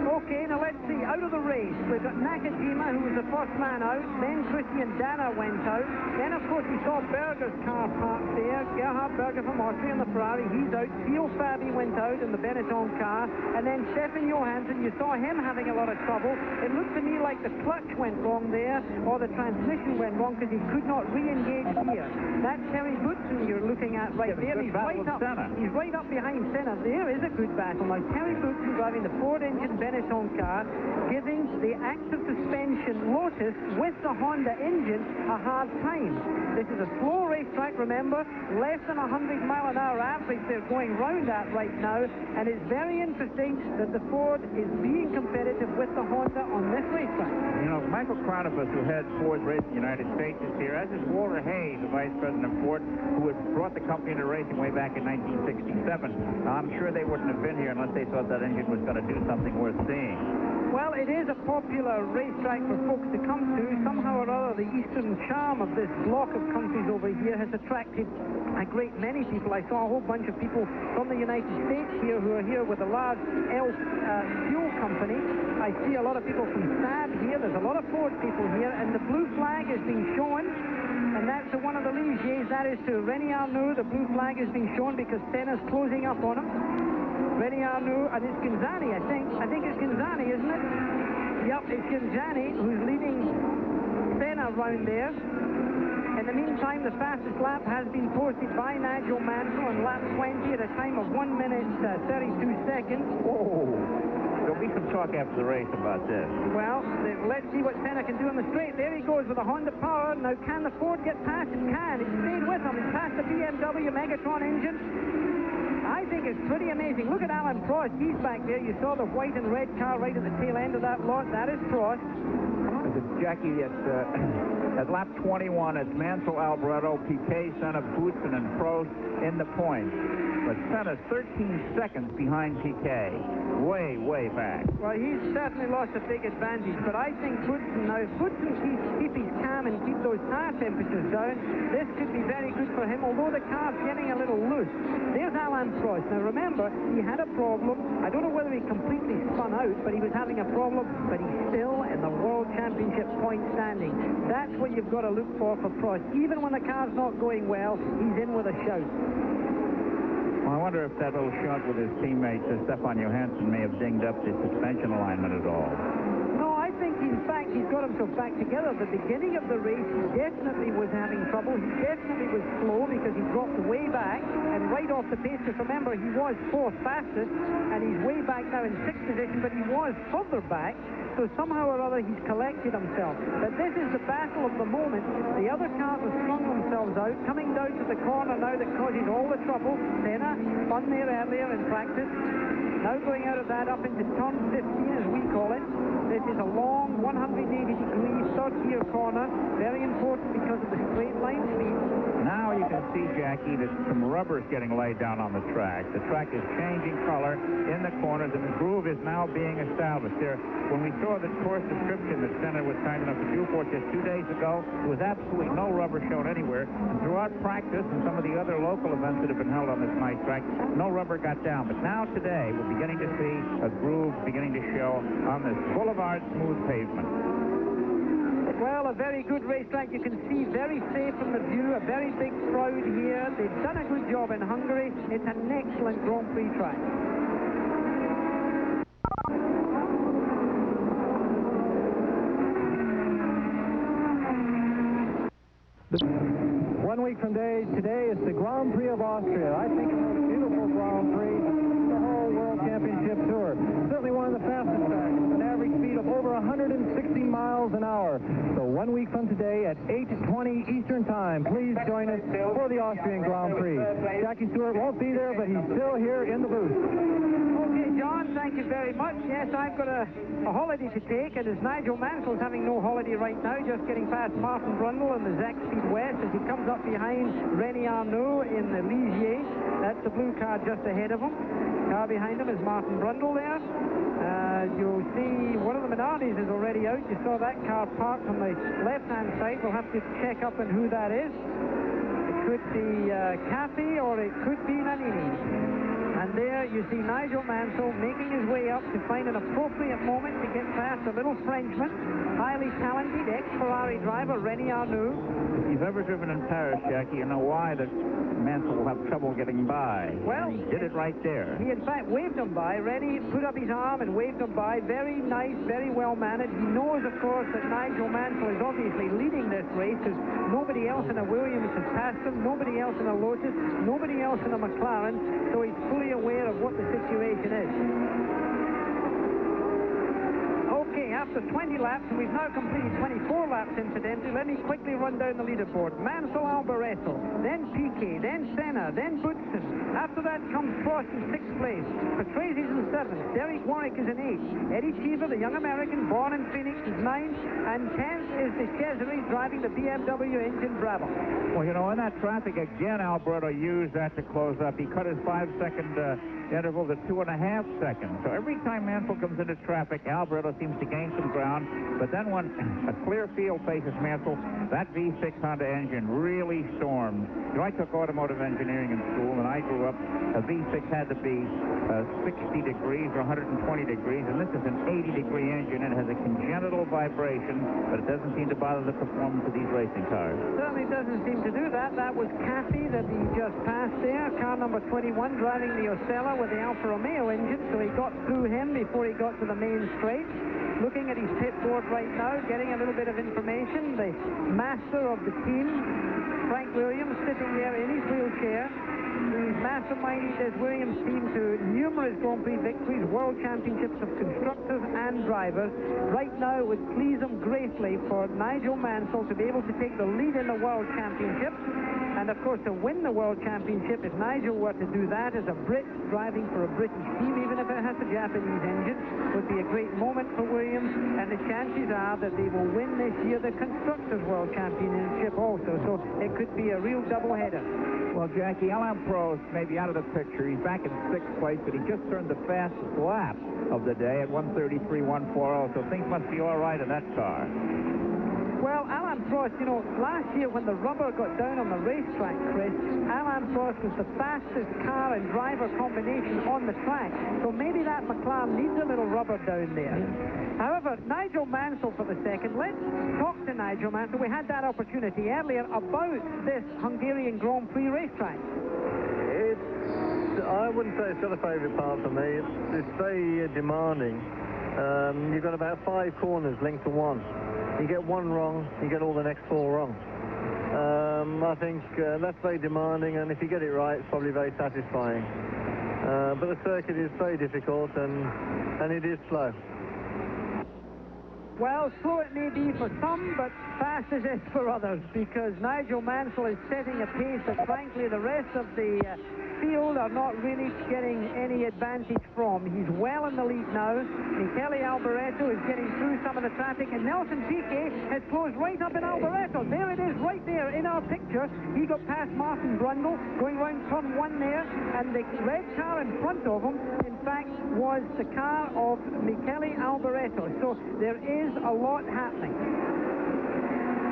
Okay, now let's see. Out of the race, we've got Nakajima, who was the first man out. Then Christian Dana went out. Then, of course, we saw Berger's car parked there. Gerhard Berger from Austria in the Ferrari. He's out. Theo Fabi went out in the Benetton car. And then Stefan Johansson, you saw him having a lot of trouble. It looked to me like the clutch went wrong there, or the transmission went wrong, because he could not re-engage gear. That's Terry Boutsen you're looking at right there. He's right up behind Senna. There is a good battle. Now, Terry Boutsen driving the Ford-engine Benetton car, giving the active suspension Lotus with the Honda engine a hard time. This is a slow racetrack, remember, less than 100-mile-an-hour average they're going round at right now, and it's very interesting that the Ford is being competitive with the Honda on this racetrack. You know, Michael Cronopus, who had Ford race in the United States, is here, as is Walter Hayes, the vice president of Ford, who had brought the company into racing way back in 1967. Now, I'm sure they wouldn't have been here unless they thought that engine was going to do something worth seeing. Well, it is a popular racetrack for folks to come to. Somehow or other, the eastern charm of this block of countries over here has attracted a great many people. I saw a whole bunch of people from the United States here who are here with a large Elf fuel company. I see a lot of people from Saab here. There's a lot of Ford people here, and the blue flag is being shown, and that's to one of the Ligiers. That is to René Arnoux. The blue flag is being shown because Senna's closing up on him. René Arnoux, and it's Ginzani, I think. I think it's Ginzani, isn't it? Yep, it's Ginzani who's leading Senna round there. In the meantime, the fastest lap has been posted by Nigel Mansell on lap 20 at a time of 1 minute 32 seconds. Whoa! There'll be some talk after the race about this. Well, let's see what Senna can do on the straight. There he goes with a Honda Power. Now, can the Ford get past him? Can. It stayed with him. It's past the BMW Megatron engine. I think it's pretty amazing. Look at Alan Prost. He's back there. You saw the white and red car right at the tail end of that lot. That is Prost. Jackie, at lap 21, it's Mansell, Alboreto, Piquet, Senna, Boutsen, and Prost in the points. But Senna's 13 seconds behind Piquet. Way back. Well, he's certainly lost a big advantage, but I think Boutsen, now if Boutsen keep his calm and keep those tire temperatures down, this could be very good for him, although the car's getting a little loose. There's Alan Prost. Now remember, he had a problem. I don't know whether he completely spun out, but he was having a problem, but he's still in the World Championship point standing. That's what you've got to look for Prost. Even when the car's not going well, he's in with a shout. Well, I wonder if that little shot with his teammate Stefan Johansson may have dinged up the suspension alignment at all. No, I think, in fact, he's got himself back together. At the beginning of the race, he definitely was having trouble. He definitely was slow because he dropped way back and right off the pace. Because remember, he was fourth fastest, and he's way back now in sixth position, but he was further back. So somehow or other, he's collected himself. But this is the battle of the moment. The other cars have slung themselves out, coming down to the corner now that causes all the trouble. Senna spun there earlier in practice. Now going out of that up into turn 15, as we call it. This is a long 180-degree third-gear corner. Very important because of the straight line speed. Now you can see, Jackie, that some rubber is getting laid down on the track. The track is changing color in the corners, and the groove is now being established. There, when we saw the course description that Senna was kind enough to do for us just 2 days ago, there was absolutely no rubber shown anywhere. And throughout practice and some of the other local events that have been held on this nice track, no rubber got down. But now today, we're beginning to see a groove beginning to show on this boulevard smooth pavement. Well, a very good racetrack. You can see very safe from the view, a very big crowd here. They've done a good job in Hungary. It's an excellent Grand Prix track. One week from today is the Grand Prix of Austria. I think it's a beautiful Grand Prix. The whole World Championship Tour. Certainly one of the fastest tracks with an average speed of over 160 miles an hour. So 1 week from today at 8:20 Eastern Time, please join us for the Austrian Grand Prix. Jackie Stewart won't be there, but he's still here in the booth. Okay, John, thank you very much. Yes, I've got a holiday to take, and as Nigel Mansell's having no holiday right now, just getting past Martin Brundle and the Zach Speed West as he comes up behind René Arnoux in the Ligier. That's the blue car just ahead of him. Car behind him is Martin Brundle there. You'll see one of the Minardis is already out. You saw that car parked on the left-hand side. We'll have to check up on who that is. It could be Cathy or it could be Nannini. And there you see Nigel Mansell making his way up to find an appropriate moment to get past a little Frenchman, highly talented ex-Ferrari driver René Arnoux. If you've ever driven in Paris, Jackie, you know why that Mansell will have trouble getting by. Well, he did it right there. He in fact waved him by. René put up his arm and waved him by. Very nice, very well managed. He knows, of course, that Nigel Mansell is obviously leading this race because nobody else in a Williams has passed him, nobody else in a Lotus, nobody else in a McLaren, so he's fully aware of what the situation is. Okay, after 20 laps, and we've now completed 24 laps incidentally, let me quickly run down the leaderboard. Mansell, Alboreto, then Piquet, then Senna, then Boutsen. After that comes Prost in 6th place. Patrese is in 7th. Derek Warwick is in 8th. Eddie Cheever, the young American born in Phoenix, is 9th. And 10th is the Cesare driving the BMW engine Bravo. Well, you know, in that traffic, again, Alberto used that to close up. He cut his 5-second interval to 2.5 seconds. So every time Mansell comes into traffic, Alberto seems to gain some ground. But then when a clear field faces Mansell, that V6 Honda engine really storms. You know, I took automotive engineering in school, and I grew up, a V6 had to be 60 degrees or 120 degrees, and this is an 80-degree engine. It has a congenital vibration, but it doesn't seem to bother the performance of these racing cars. Certainly doesn't seem to do that. That was Cathy that he just passed there, car number 21, driving the Osella with the Alfa Romeo engine, so he got through him before he got to the main straight. Looking at his pit board right now, getting a little bit of information. The master of the team, Frank Williams, sitting there in his wheelchair. He's masterminded this Williams team to numerous Grand Prix victories, World Championships of constructors and drivers. Right now, it would please him greatly for Nigel Mansell to be able to take the lead in the World Championship. And, of course, to win the World Championship, if Nigel were to do that as a Brit driving for a British team, even if it has a Japanese engine, would be a great moment for Williams. And the chances are that they will win this year the Constructors' World Championship also. So it could be a real doubleheader. Well, Jackie, Alain Prost may be out of the picture. He's back in 6th place, but he just turned the fastest lap of the day at 1:33.140, so things must be all right in that car. Well, Alain Prost, you know, last year when the rubber got down on the racetrack, Chris, Alain Prost was the fastest car and driver combination on the track. So maybe that McLaren needs a little rubber down there. However, Nigel Mansell for the second. Let's talk to Nigel Mansell. We had that opportunity earlier about this Hungarian Grand Prix racetrack. I wouldn't say it's got a favourite part for me. It's very demanding. You've got about 5 corners linked to one. You get one wrong, you get all the next 4 wrong. I think that's very demanding, and if you get it right, it's probably very satisfying. But the circuit is very difficult, and it is slow. Well, slow it may be for some, but fast as it is for others, because Nigel Mansell is setting a pace that, frankly, the rest of the field are not really getting any advantage from. He's well in the lead now. Michele Alboreto is getting through some of the traffic, and Nelson Piquet has closed right up in Alboreto. There it is, right there in our picture. He got past Martin Brundle, going round turn 1 there, and the red car in front of him, in fact, was the car of Michele Alboreto. So there is a lot happening.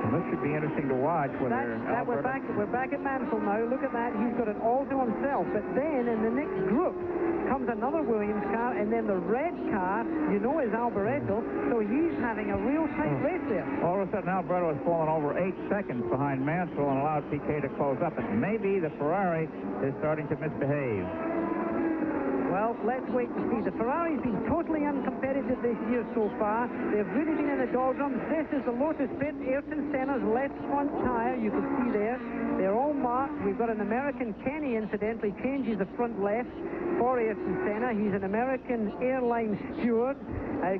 This should be interesting to watch. We're back at Mansell now. Look at that. He's got it all to himself. But then in the next group comes another Williams car, and then the red car, you know, is Alboreto. So he's having a real tight race there. All of a sudden, Alboreto has fallen over 8 seconds behind Mansell and allowed Piquet to close up. And maybe the Ferrari is starting to misbehave. Well, let's wait and see. The Ferrari's been totally uncompetitive this year so far. They've really been in the doldrums. This is the Lotus pit. Ayrton Senna's left front tire, you can see there. They're all marked. We've got an American, Kenny, incidentally, changes the front left for Ayrton Senna. He's an American airline steward.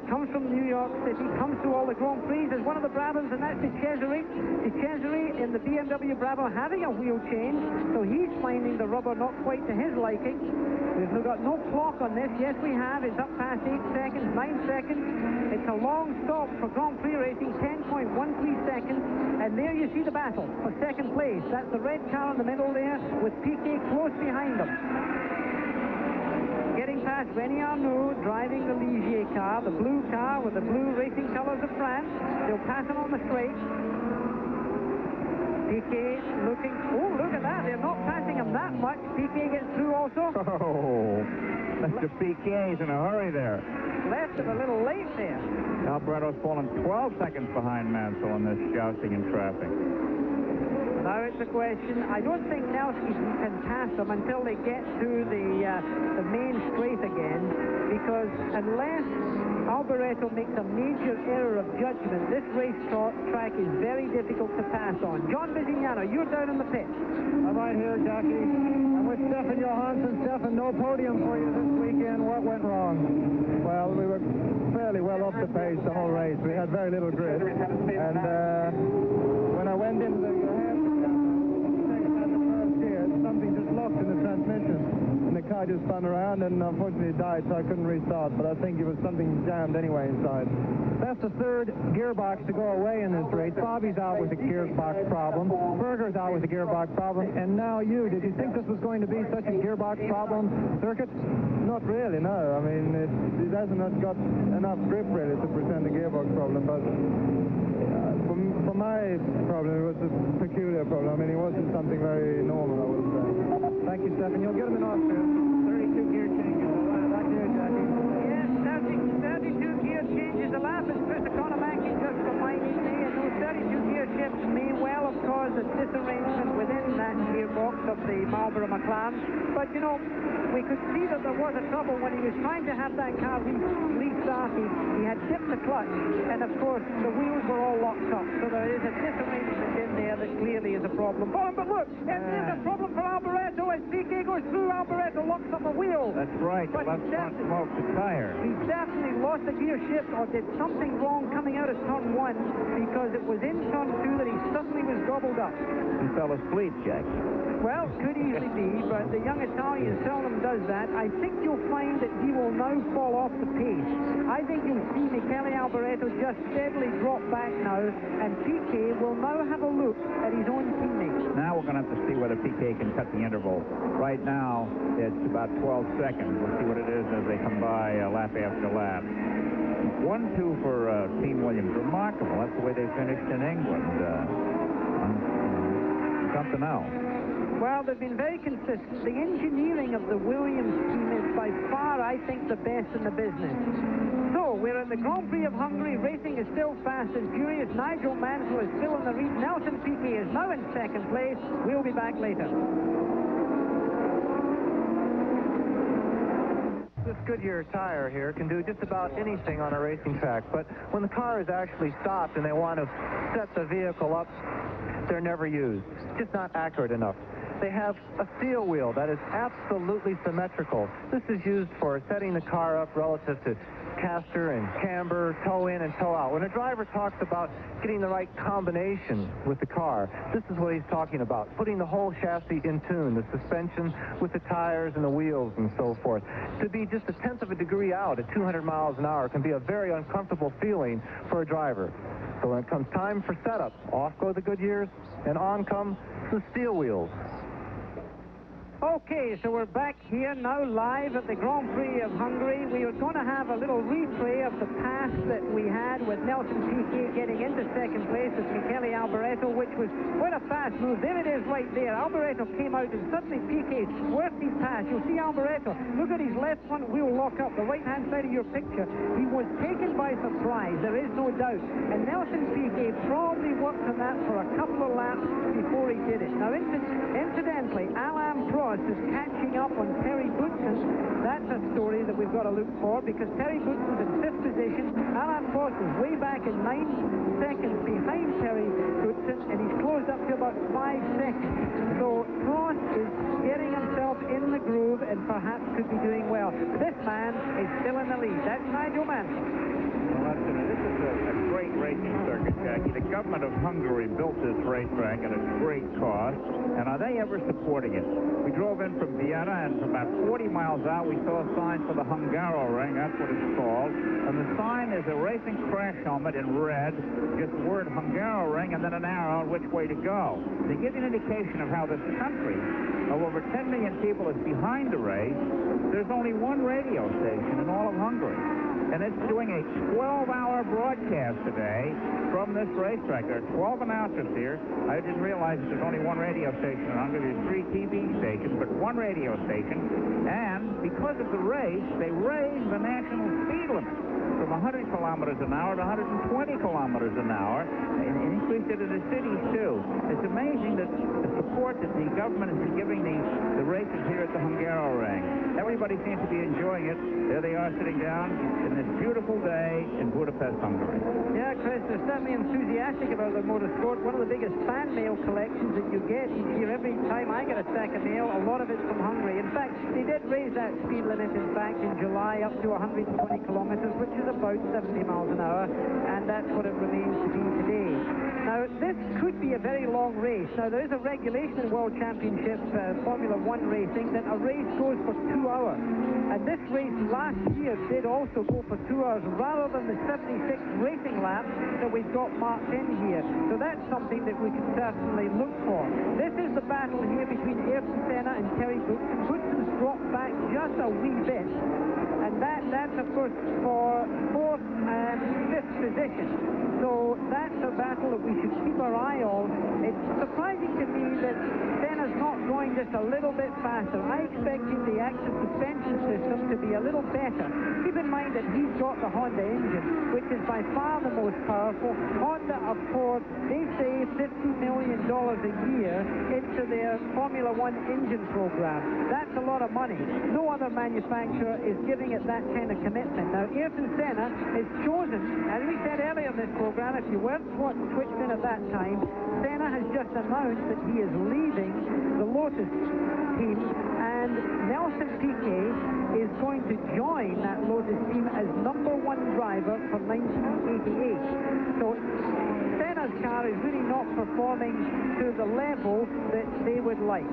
Comes from New York City, comes to all the Grand Prix as one of the Bravos, and that's the Cesare. The Cesare in the BMW Bravo having a wheel change, so he's finding the rubber not quite to his liking. We've got no clock on this. Yes, we have. It's up past 8 seconds, 9 seconds. It's a long stop for Grand Prix racing, 10.13 seconds. And there you see the battle for second place. That's the red car in the middle there with Piquet close behind them. Getting past René Arnoux, driving the Ligier car, the blue car with the blue racing colors of France. They'll pass him on the straight. Piquet looking... Oh, look at that. They're not passing him that much. Piquet gets through also. Oh, Mr. Piquet's in a hurry there. Left it a little late there. Alboreto's fallen 12 seconds behind Mansell in this jousting in traffic. Now it's a question. I don't think Nelson can pass them until they get to the main straight again, because unless Alboreto makes a major error of judgment, this racetrack is very difficult to pass on. John Bisignano, you're down in the pit. I'm right here, Jackie. I'm with Stefan Johansson. Stefan, no podium for you this weekend. What went wrong? Well, we were fairly well off the pace the whole race. We had very little grit. And when I went into the half the first gear, something just locked in the transmission. And the car just spun around and unfortunately died, so I couldn't restart. But I think it was something jammed anyway inside. That's the third gearbox to go away in this race. Bobby's out with a gearbox problem. Berger's out with a gearbox problem. And now you. Did you think this was going to be such a gearbox problem circuit? Not really, no. I mean, it hasn't got enough grip really to present a gearbox problem. But for my problem, it was a peculiar problem. I mean, it wasn't something very normal, I would say. Thank you, Stephen. You'll get him in Austria. 32 gear changes. Back here, Jackie. Yes, 32 gear changes. The lap is Chris Economacky just reminded me, and those 32 gear shifts may well have caused a disarrangement within that gearbox of the Marlboro McLaren. But, you know, we could see that there was a trouble when he was trying to have that car restarted. He had dipped the clutch, and of course, the wheels were all locked up. So there is a disarrangement in there that clearly is a problem for him. But look, and there's a problem for Alboreto as Piquet goes through. Alboreto locks up the wheel. That's right. But the left front smoked the tire. He definitely lost the gear shift or did something wrong coming out of turn 1, because it was in turn 2 that he suddenly was gobbled up. He fell asleep, Jack. Well, could easily be, but the young Italian seldom does that. I think you'll find that he will now fall off the pace. I think you'll see Michele Alboreto just steadily drop back now, and Piquet will now have a look at his own teammates. Now we're going to have to see whether Piquet can cut the interval. Right now, it's about 12 seconds. We'll see what it is as they come by lap after lap. 1-2 for Team Williams. Remarkable. That's the way they finished in England. Something else. Well, they've been very consistent. The engineering of the Williams team is by far, I think, the best in the business. So, we're at the Grand Prix of Hungary. Racing is still fast and furious. Nigel Mansell is still in the lead. Nelson Piquet is now in second place. We'll be back later. This Goodyear tire here can do just about anything on a racing track, but when the car is actually stopped and they want to set the vehicle up, they're never used. It's just not accurate enough. They have a seal wheel that is absolutely symmetrical. This is used for setting the car up relative to caster and camber, toe in and toe out. When a driver talks about getting the right combination with the car, this is what he's talking about, putting the whole chassis in tune, the suspension with the tires and the wheels and so forth. To be just a tenth of a degree out at 200 miles an hour can be a very uncomfortable feeling for a driver. So when it comes time for setup, off go the Goodyears and on come the steel wheels. Okay, so we're back here now live at the Grand Prix of Hungary. We are going to have a little replay of the pass that we had with Nelson Piquet getting into second place with Michele Alboreto, which was quite a fast move. There it is right there. Alboreto came out and suddenly Piquet swerved his pass. You'll see Alboreto. Look at his left front wheel lock up, the right-hand side of your picture. He was taken by surprise, there is no doubt. And Nelson Piquet probably worked on that for a couple of laps before he did it. Now, incidentally, Alain Prost is catching up on Terry Boutsen. That's a story that we've got to look for, because Terry Boutsen's in 5th position. Alain Prost is way back in 9 seconds behind Terry Boutsen, and he's closed up to about 5 seconds. So Prost is getting himself in the groove and perhaps could be doing well. This man is still in the lead. That's Nigel Mansell. Well, this is a great racing circuit, Jackie. The government of Hungary built this racetrack at a great cost, and are they ever supporting it? We drove in from Vienna, and from about 40 miles out, we saw a sign for the Hungaroring. That's what it's called. And the sign is a racing crash helmet in red, just the word Hungaroring, and then an arrow on which way to go. They give you an indication of how this country of over 10 million people is behind the race. There's only one radio station in all of Hungary, and it's doing a 12-hour broadcast today from this racetrack. There are 12 announcers here. I didn't realize that there's only one radio station in Hungary. There's 3 TV stations, but one radio station. And because of the race, they raised the national speed limit from 100 kilometers an hour to 120 kilometers an hour, and increased it in the cities, too. It's amazing that the support that the government has been giving the races here at the Hungaroring. Everybody seems to be enjoying it. There they are sitting down in this beautiful day in Budapest, Hungary. Yeah, Chris, they're certainly enthusiastic about their motorsport. One of the biggest fan mail collections that you get each year. Every time I get a stack of mail, a lot of it's from Hungary. In fact, they did raise that speed limit, in fact, in July up to 120 kilometers, which is about 70 miles an hour, and that's what it remains to be today. Now, this could be a very long race. Now, there is a regulation in World Championship Formula One racing that a race goes for 2 hours. And this race last year did also go for 2 hours rather than the 76 racing laps that we've got marked in here. So that's something that we can certainly look for. This is the battle here between Ayrton Senna and Terry Boutsen. Boutsen's dropped back just a wee bit. And that's, of course, for 4th and 5th position. So that's a battle that we should keep our eye on. It's surprising to me that Senna's not going just a little bit faster. I expected the active suspension system to be a little better. Keep in mind that he's got the Honda engine, which is by far the most powerful. Honda, of course, they save $50 million a year into their Formula One engine program. That's a lot of money. No other manufacturer is giving it that kind of commitment. Now, Ayrton Senna is chosen, as we said earlier in this program, if you weren't switched in at that time, Senna has just announced that he is leaving the Lotus team, and Nelson Piquet is going to join that Lotus team as #1 driver for 1988. So Senna's car is really not performing to the level that they would like.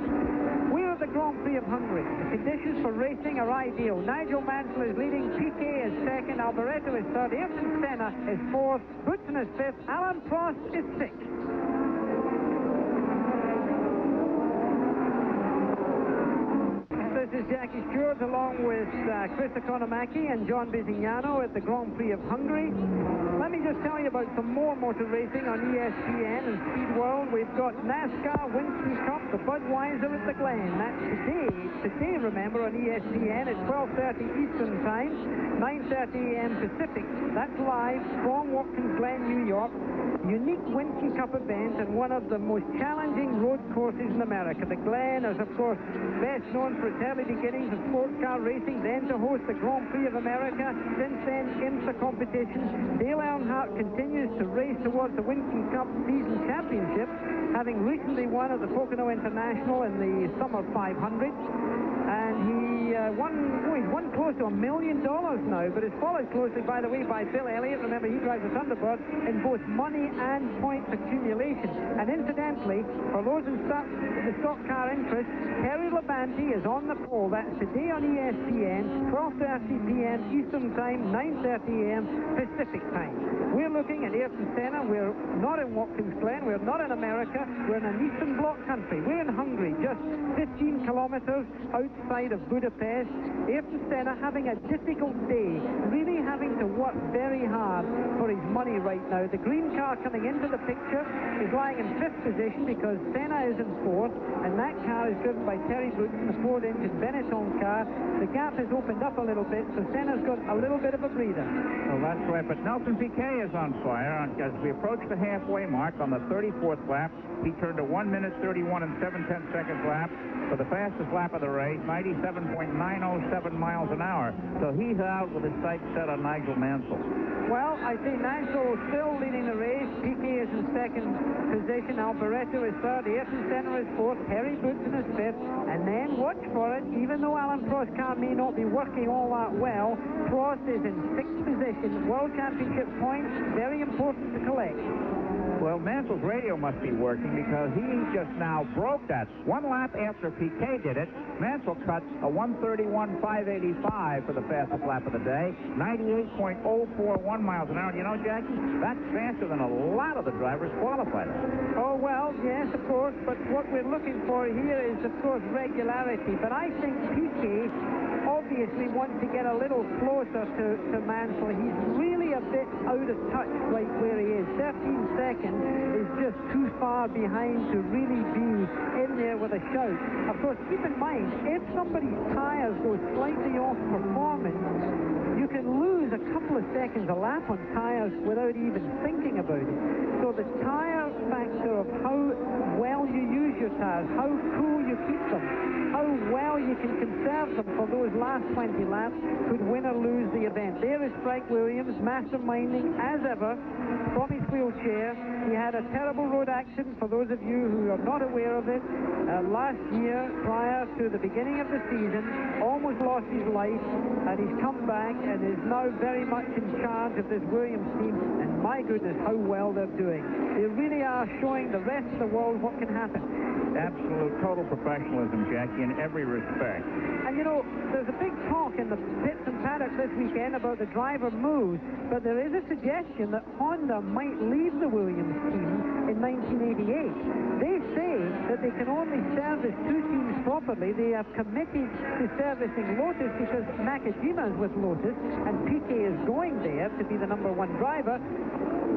We're at the Grand Prix of Hungary. The conditions for racing are ideal. Nigel Mansell is leading, Piquet is second, Alboreto is third, Ayrton Senna is fourth, Boutsen is fifth, Alain Prost is sixth. This is Jackie Stewart along with Chris Economaki and John Bisignano at the Grand Prix of Hungary. Let me just tell you about some more motor racing on ESPN and Speed World. We've got NASCAR Winston Cup, the Budweiser at the Glen. That's today, remember, on ESPN at 12:30 Eastern Time, 9:30 a.m. Pacific. That's live from Watkins Glen, New York. Unique Winston Cup event and one of the most challenging road courses in America. The Glen is, of course, best known for its early beginnings of sports car racing, then to host the Grand Prix of America, since then IMSA competition. Dale Earnhardt continues to race towards the Winston Cup season championship, having recently won at the Pocono International in the Summer 500. And he's won close to $1 million now, but is followed closely, by the way, by Bill Elliott. Remember, he drives a Thunderbird in both money and points accumulation. And incidentally, for those in the stock car interest, Terry Labonte is on the pole. That's today on ESPN, 12:30 p.m. Eastern Time, 9:30 a.m. Pacific Time. We're looking at Ayrton Senna. We're not in Watkins Glen. We're not in America. We're in an Eastern Bloc country. We're in Hungary, just 15 kilometers outside of Budapest. Ayrton Senna having a difficult day, really having to work very hard for his money right now. The green car coming into the picture is lying in 5th position because Senna is in 4th, and that car is driven by Terry Boutsen, the Ford-engine Benetton car. The gap has opened up a little bit, so Senna's got a little bit of a breather. Well, that's right, but Nelson Piquet is on fire. As we approach the halfway mark on the 34th lap, he turned a 1 minute 31 and 7/10 seconds lap for the fastest lap of the race, 97.907 miles an hour. So he's out with his sights set on Nigel Mansell. Well, I see Nigel still leading the race. Piquet is in 2nd position. Alboreto is 3rd. Ayrton Senna is 4th. Terry Boutsen is 5th. And then, watch for it, even though Alain Prost's car may not be working all that well, Prost is in 6th position. World Championship points, very important to collect. Well, Mansell's radio must be working because he just now broke that. 1 lap after Piquet did it, Mansell cut a 1:31.585 for the fastest lap of the day, 98.041 miles an hour. And you know, Jackie, that's faster than a lot of the drivers qualified. Oh, well, yes, of course, but what we're looking for here is, of course, regularity. But I think Piquet obviously wants to get a little closer to Mansell. He's really a bit out of touch right where he is. 13 seconds is just too far behind to really be in there with a shout. Of course, keep in mind, if somebody's tires go slightly off performance, you can lose a couple of seconds a lap on tires without even thinking about it. So the tire factor of how well you use your tires, how cool you keep them, how well you can conserve them for those last 20 laps could win or lose the event. There is Frank Williams, masterminding as ever from his wheelchair. He had a terrible road accident, for those of you who are not aware of it, last year prior to the beginning of the season, almost lost his life, and he's come back and is now very much in charge of this Williams team, and my goodness, how well they're doing. They really are showing the rest of the world what can happen. Absolute total professionalism, Jackie, in every respect. And you know, there's a big talk in the pits and paddocks this weekend about the driver moves, but there is a suggestion that Honda might leave the Williams team in 1988. They say that they can only service two teams properly. They have committed to servicing Lotus because Nakajima is with Lotus and Piquet is going there to be the #1 driver.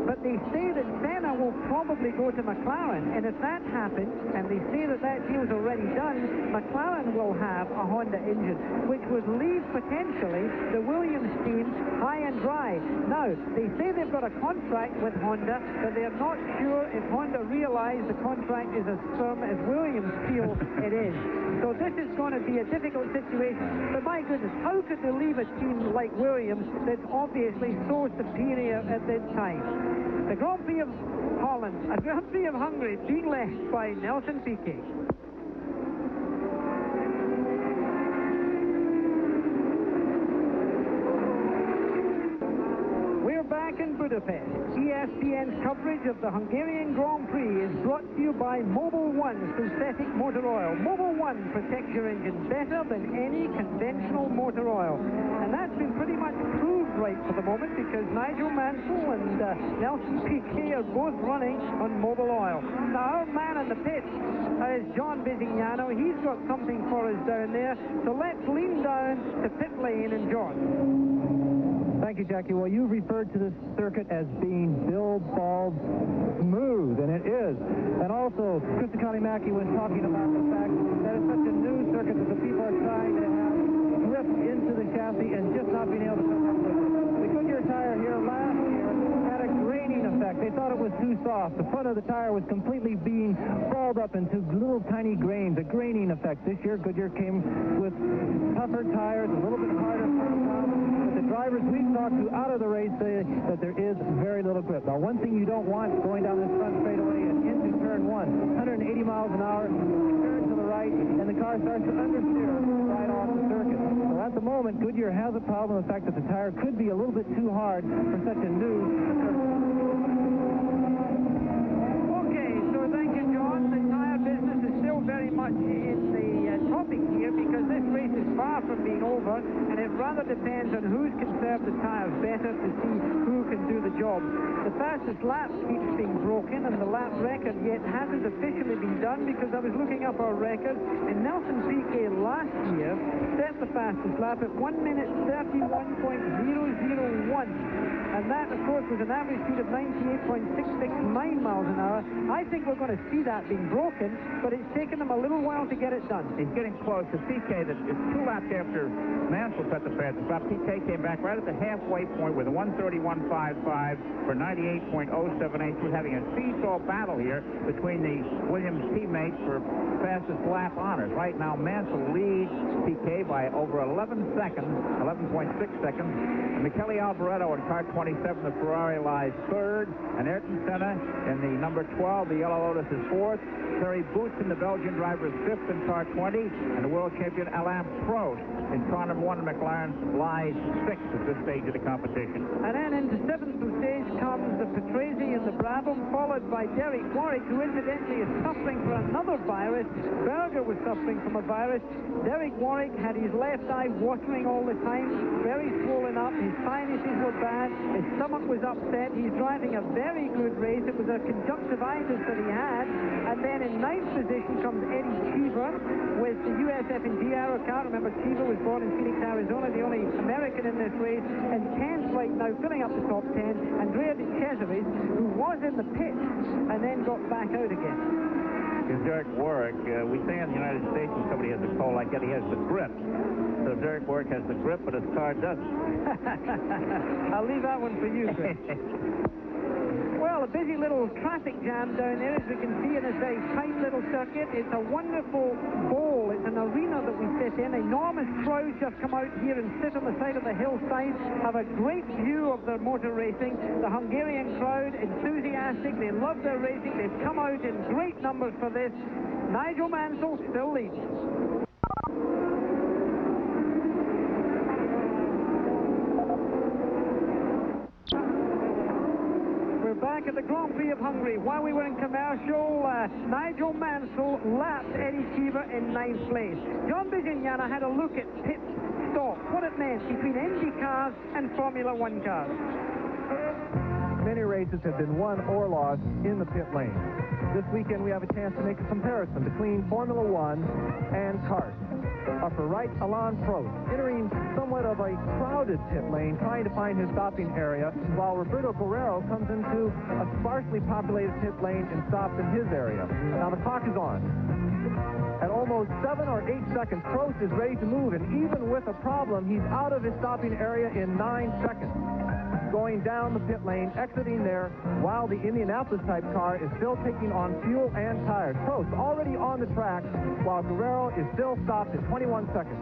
But they say that Senna will probably go to McLaren, and if that happens, and they say that that deal's already done, McLaren will have a Honda engine, which would leave potentially the Williams team high and dry. Now, they say they've got a contract with Honda, but they're not sure if Honda realize the contract is as firm as Williams feel it is. So this is going to be a difficult situation. But my goodness, how could they leave a team like Williams that's obviously so superior at this time? The Grand Prix of Holland, a Grand Prix of Hungary being led by Nelson Piquet. We're back in Budapest. ESPN's coverage of the Hungarian Grand Prix is brought to you by Mobil 1 Synthetic Motor Oil. Mobil 1 protects your engine better than any conventional motor oil. And that's been pretty much proved right for the moment because Nigel Mansell and Nelson Piquet are both running on Mobil oil. Now, our man in the pits is John Bisignano. He's got something for us down there. So let's lean down to pit lane and John. Thank you, Jackie. Well, you referred to this circuit as being Bill Bald smooth, and it is. And also, Krista Kalimaki was talking about the fact that it's such a new circuit that the people are trying to have grip into the chassis and just not being able to come up with it. The Goodyear tire here last year had a graining effect. They thought it was too soft. The front of the tire was completely being balled up into little tiny grains, a graining effect. This year, Goodyear came with tougher tires, a little bit harder front top. But the drivers we've talked to out of the race say that there is very little grip. Now, one thing you don't want going down this front straightaway and into turn 1, 180 miles an hour, turn to the right, and the car starts to understeer right off the circuit. So at the moment, Goodyear has a problem with the fact that the tire could be a little bit too hard for such a new circuit. Okay, so thank you, John. The tire business is still very much in the topic here because this race is far from being over, and it rather depends on who's conserved the tires better to see who can do the job. The fastest lap keeps being broken, and the lap record yet hasn't officially been done because I was looking up our record, and Nelson Piquet last year set the fastest lap at 1 minute 31.001. And that, of course, was an average speed of 98.669 miles an hour. I think we're going to see that being broken, but it's taken them a little while to get it done. He's getting close to Piquet. It's 2 laps after Mansell set the fastest lap. Piquet came back right at the halfway point with a 131.55 for 98.078. He was having a seesaw battle here between the Williams teammates for fastest lap honors. Right now, Mansell leads Piquet by over 11 seconds, 11.6 seconds. And Michele Alboreto in car 27, the Ferrari, lies third, and Ayrton Senna in the number 12, the Yellow Lotus, is fourth. Terry Boutsen, the Belgian driver, is fifth in car 20, and the world champion Alain Prost in car number 1 McLaren lies sixth at this stage of the competition. And then into seventh stage comes the Patrese and the Brabham, followed by Derek Warwick, who incidentally is suffering from another virus. Berger was suffering from a virus. Derek Warwick had his left eye watering all the time, very swollen up. His sinuses were bad. His stomach was upset. He's driving a very good race. It was a conjunctivitis that he had. And then in ninth position comes Eddie Cheever with the USF&G Aero car. Remember, Cheever was born in Phoenix, Arizona, the only American in this race. And 10th right now, filling up the top 10, Andrea De Cesaris, who was in the pit and then got back out again. Is Derek Warwick. We say in the United States when somebody has a cold like that, he has the grip. So Derek Warwick has the grip, but his car doesn't. I'll leave that one for you, Chris. Well, a busy little traffic jam down there, as we can see, in this very tight little circuit. It's a wonderful bowl. It's an arena that we sit in. Enormous crowds just come out here and sit on the side of the hillside, have a great view of their motor racing. The Hungarian crowd, enthusiastic. They love their racing. They've come out in great numbers for this. Nigel Mansell still leads. look at the Grand Prix of Hungary. While we were in commercial, Nigel Mansell lapped Eddie Cheever in 9th place. John Bizignana had a look at pit stop, what it meant between Indy cars and Formula One cars. Many races have been won or lost in the pit lane. This weekend we have a chance to make a comparison between Formula One and karts. Upper right, Alain Prost, entering somewhat of a crowded pit lane, trying to find his stopping area, while Roberto Guerrero comes into a sparsely populated pit lane and stops in his area. Now the clock is on. At almost 7 or 8 seconds, Prost is ready to move, and even with a problem, he's out of his stopping area in 9 seconds. Going down the pit lane, exiting there, while the Indianapolis-type car is still taking on fuel and tires. Prost already on the track, while Guerrero is still stopped at 21 seconds.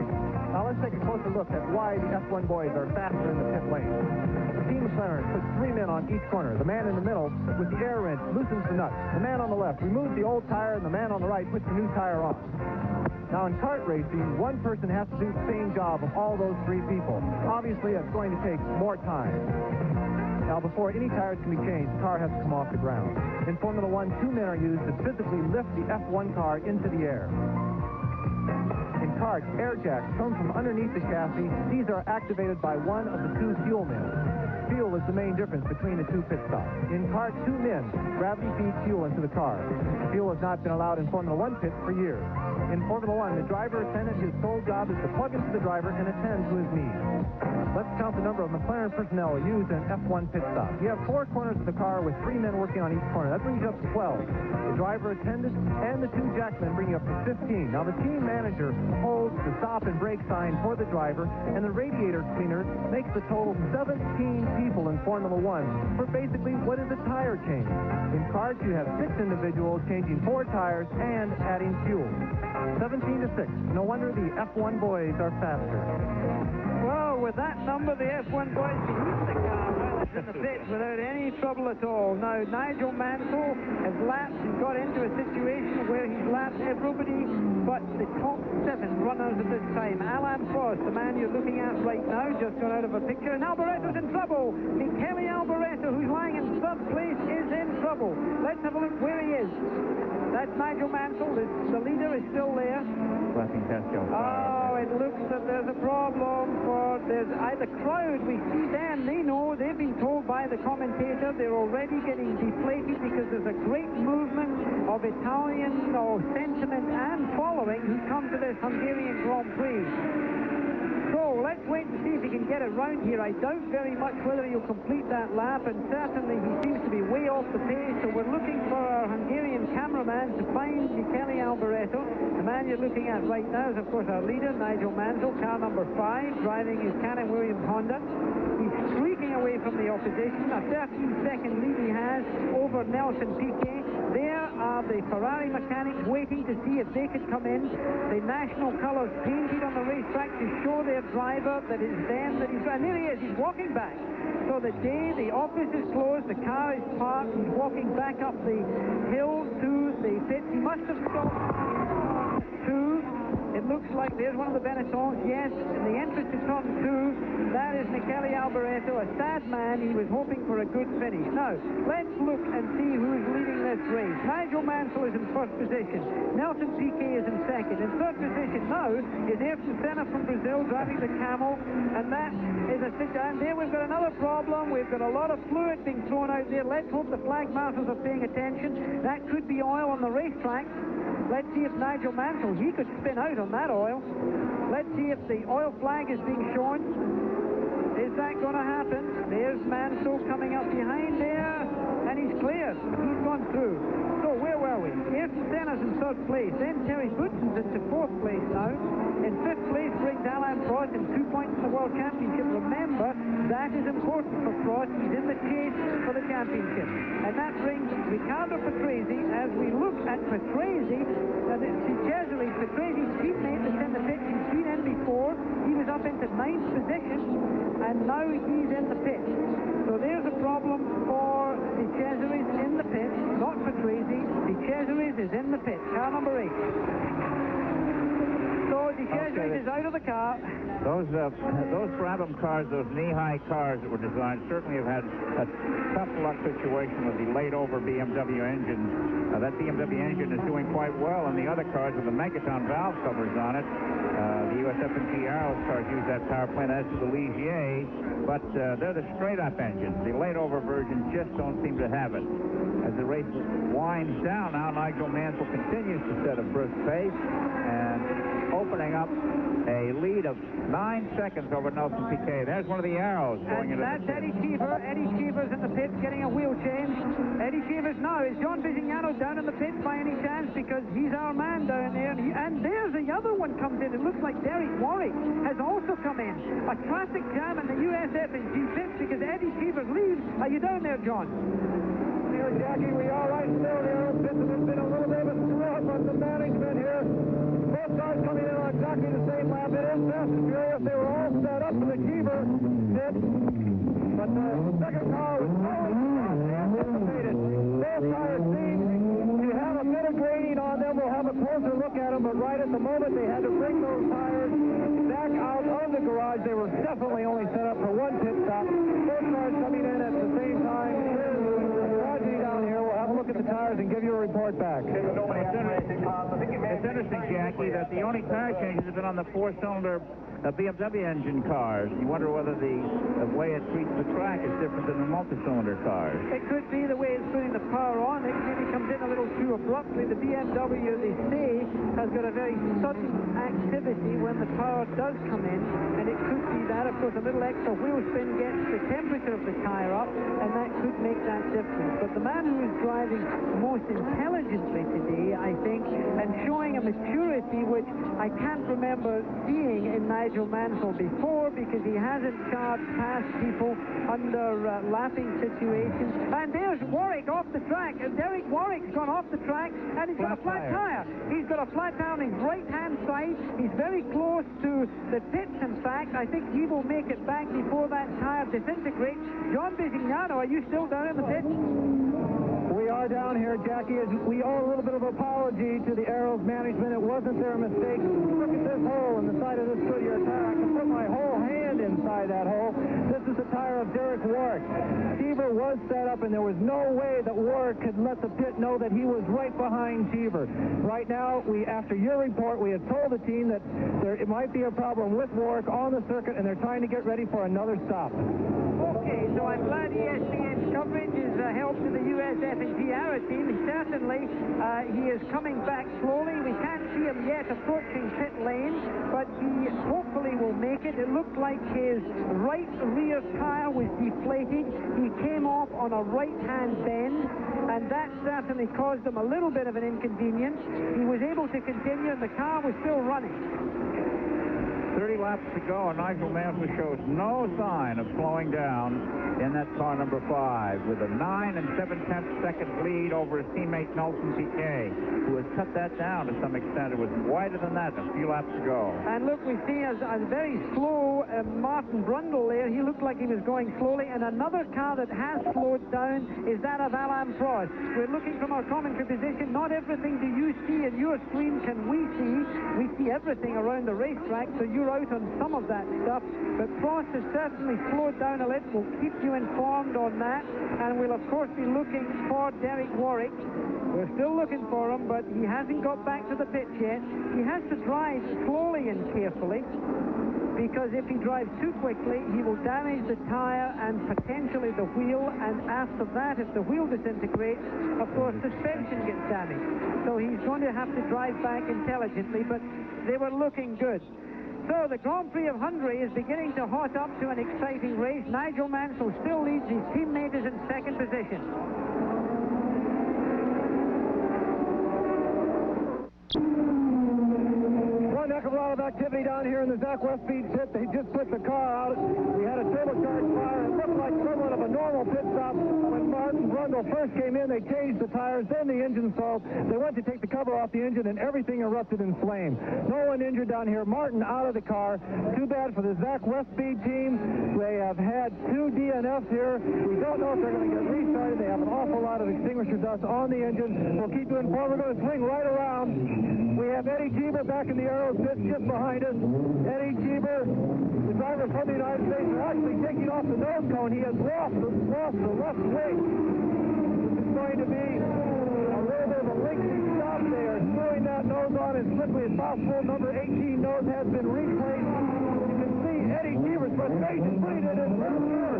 Now let's take a closer look at why the F1 boys are faster in the pit lane. Team McLaren puts 3 men on each corner. The man in the middle, with the air wrench, loosens the nut. The man on the left removes the old tire, and the man on the right puts the new tire on. Now, in kart racing, one person has to do the same job of all those 3 people. Obviously, it's going to take more time. Now, before any tires can be changed, the car has to come off the ground. In Formula One, 2 men are used to physically lift the F1 car into the air. In karts, air jacks come from underneath the chassis. These are activated by one of the 2 fuel men. Fuel is the main difference between the 2 pit stops. In karts, 2 men gravity feed fuel into the car. Fuel has not been allowed in Formula One pits for years. In Formula One, the driver attendant, his sole job is to plug into the driver and attend to his needs. Let's count the number of McLaren personnel used in an F1 pit stop. You have 4 corners of the car with 3 men working on each corner. That brings you up to 12. The driver attendant and the 2 jackmen bring you up to 15. Now, the team manager holds the stop and brake sign for the driver, and the radiator cleaner makes the total 17 people in Formula One for basically what is a tire change. In karts, you have 6 individuals changing 4 tires and adding fuel. 17-6. No wonder the F1 boys are faster. Well, with that number, the F1 boys can use the car while it's in the pits without any trouble at all. Now, Nigel Mansell has lapped and got into a situation where he's lapped everybody but the top 7 runners at this time. Alain Prost, the man you're looking at right now, just got out of a picture, and Alboreto's in trouble. Michele Alboreto, who's lying in 3rd place, is in trouble. Let's have a look where he is. That's Nigel Mansell. The leader is still there. Oh, it looks that there's a problem for the crowd. We see them. They know. They've been told by the commentator they're already getting deflated because there's a great movement of Italian sentiment and following who come to this Hungarian Grand Prix. So let's wait and see if he can get it round here. I doubt very much whether he'll complete that lap, and certainly he seems to be way off the pace. So we're looking for our Hungarian cameraman to find Michele Alboreto. The man you're looking at right now is, of course, our leader, Nigel Mansell, car number 5, driving his Canon Williams Honda. He's streaking away from the opposition. A 13-second lead he has over Nelson Piquet. There are the Ferrari mechanics waiting to see if they could come in. The national colors painted on the racetrack to show their driver that it's them that he's... And there he is, he's walking back. So the office is closed, the car is parked, he's walking back up the hill to the pits. He must have stopped 2. It looks like there's one of the Benettons. Yes, in the entrance to turn 2, that is Michele Alboreto, a sad man. He was hoping for a good finish. Now, let's look and see who's leading this race. Nigel Mansell is in 1st position. Nelson Piquet is in 2nd. In 3rd position now is Ayrton Senna from Brazil driving the Camel, and that is a sit-down. There we've got another problem. We've got a lot of fluid being thrown out there. Let's hope the flag marshals are paying attention. That could be oil on the racetrack. Let's see if Nigel Mansell, he could spin out on that oil. Let's see if the oil flag is being shown. Is that going to happen? There's Mansell coming up behind there, and he's cleared. He's gone through. So where were we? Ayrton Senna's in 3rd place. Then Terry Bootson's into 4th place now. In 5th place brings Alain Prost and 2 points in the World Championship. Remember, that is important for Prost. He's in the chase for the championship. And that brings Riccardo Patrese. As we look at Patrese, Patresi's teammate that's in the pits, he's been in before. He was up into 9th position, and now he's in the pits. So there's a problem for De Cesaris in the pits, not Patrese. De Cesaris is in the pits, car number 8. So De Chesney is out of the car. Those Brabham cars, those knee-high cars that were designed, certainly have had a tough luck situation with the laid-over BMW engines. That BMW engine is doing quite well, and the other cars with the Megaton valve covers on it. The USF&G Arrows cars use that power plant, as do the Ligiers, but they're the straight-up engines. The laid-over versions just don't seem to have it. As the race winds down now, Nigel Mansell continues to set a brisk pace and opening up a lead of 9 seconds over Nelson Piquet. There's one of the Arrows going into the pit. That's Eddie Cheever. Eddie Cheever's in the pits getting a wheel change. Eddie Cheever's now. Is John Bisignano down in the pits by any chance? Because he's our man down there. And there's the other one comes in. It looks like Derek Warwick has also come in. A traffic jam in the USF&G pits because Eddie Cheever leaves. Are you down there, John? Here, Jackie, we are right still there. There's been a little bit of a screw-up on the management here. Both cars coming in on exactly the same lap. It is fast and furious. They were all set up for the Cheever pit. But the second car was always anticipated. Both tires seem to have a bit of grading on them. We'll have a closer look at them, but right at the moment they had to bring those tires back out of the garage. They were definitely only set up for one pit stop. Both cars coming in at the same time. Down here, we'll have a look at the tires and give you a report back. It's interesting, Jackie, that the only tire changes have been on the four-cylinder BMW engine cars. You wonder whether the way it treats the track is different than the multi-cylinder cars. It could be the way it's putting the power on. It maybe comes in a little too abruptly. The BMW, they say, has got a very sudden activity when the power does come in, and it could be that. Of course, a little extra wheel spin gets the temperature of the tire up, and that could make that difference. But the man who is driving most intelligently today, I think, and showing a maturity which I can't remember seeing in Nigel Mansell before, because he hasn't charged past people under lapping situations. And there's Warwick off the track. And Derek Warwick's gone off the track, and he's got a flat tire. He's got a flat tire on his right-hand side. He's very close to the pits, in fact. I think he will make it back before that tire disintegrates. John Bisignano, are you still down in the pits? We are down here, Jackie. We owe a little bit of apology to the Arrows management. It wasn't their mistake. Look at this hole in the side of this Goodyear tire. I can put my whole hand inside that hole. This is the tire of Derek Warwick. Cheever was set up, and there was no way that Warwick could let the pit know that he was right behind Cheever. Right now, after your report, we have told the team that it might be a problem with Warwick on the circuit, and they're trying to get ready for another stop. Okay, so I'm glad ESPN's coverage is help to the USF&G Arrow team. Certainly, he is coming back slowly. We can't see him yet approaching pit lane, but he hopefully will make it. It looked like his right rear tire was deflated. He came off on a right-hand bend, and that certainly caused him a little bit of an inconvenience. He was able to continue, and the car was still running. 30 laps to go, and Nigel Mansell shows no sign of slowing down in that car number 5 with a 9 7/10 second lead over his teammate Nelson Piquet, who has cut that down to some extent. It was wider than that, a few laps to go. And look, we see a very slow Martin Brundle there. He looked like he was going slowly, and another car that has slowed down is that of Alain Prost. We're looking from our commentary position. Not everything do you see in your screen can we see. We see everything around the racetrack, so you're out on some of that stuff. But Prost has certainly slowed down a little. We'll keep you informed on that, and we'll of course be looking for Derek Warwick. We're still looking for him, but he hasn't got back to the pits yet. He has to drive slowly and carefully, because if he drives too quickly, he will damage the tire and potentially the wheel, and after that, if the wheel disintegrates, of course, suspension gets damaged. So he's going to have to drive back intelligently, but they were looking good. So the Grand Prix of Hungary is beginning to hot up to an exciting race. Nigel Mansell still leads. His teammate is in second position. One heck of a lot of activity down here in the Zach Westbeat pit. They just put the car out. We had a turbocharged fire. It looked like somewhat of a normal pit stop. When Martin Brundle first came in, they changed the tires, then the engine stalled. They went to take the cover off the engine, and everything erupted in flame. No one injured down here. Martin out of the car. Too bad for the Zach Westbeat team. They have had 2 DNFs here. We don't know if they're going to get restarted. They have an awful lot of extinguisher dust on the engine. We'll keep you informed. We're going to swing right around. We have Eddie Cheever back in the Arrows pit just behind us. Eddie Cheever, the driver from the United States, is actually taking off the nose cone. He has lost the left wing. This is going to be a little bit of a lengthy stop there. Throwing that nose on as quickly as possible. Number 18 nose has been replaced. You can see Eddie Cheever's frustration putting it in first gear.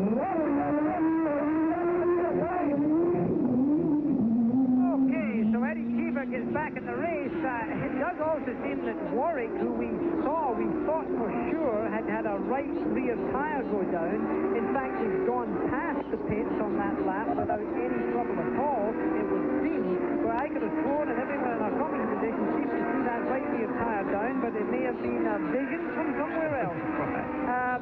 Okay, so Eddie Cheever gets back in the race. It does also seem that Warwick, who we thought for sure had a right rear tire go down. In fact, he's gone past the pits on that lap without any trouble at all, it would seem. Where I could have sworn, and everyone in our coming position seems to see that right rear tire down, but it may have been a vision from somewhere else.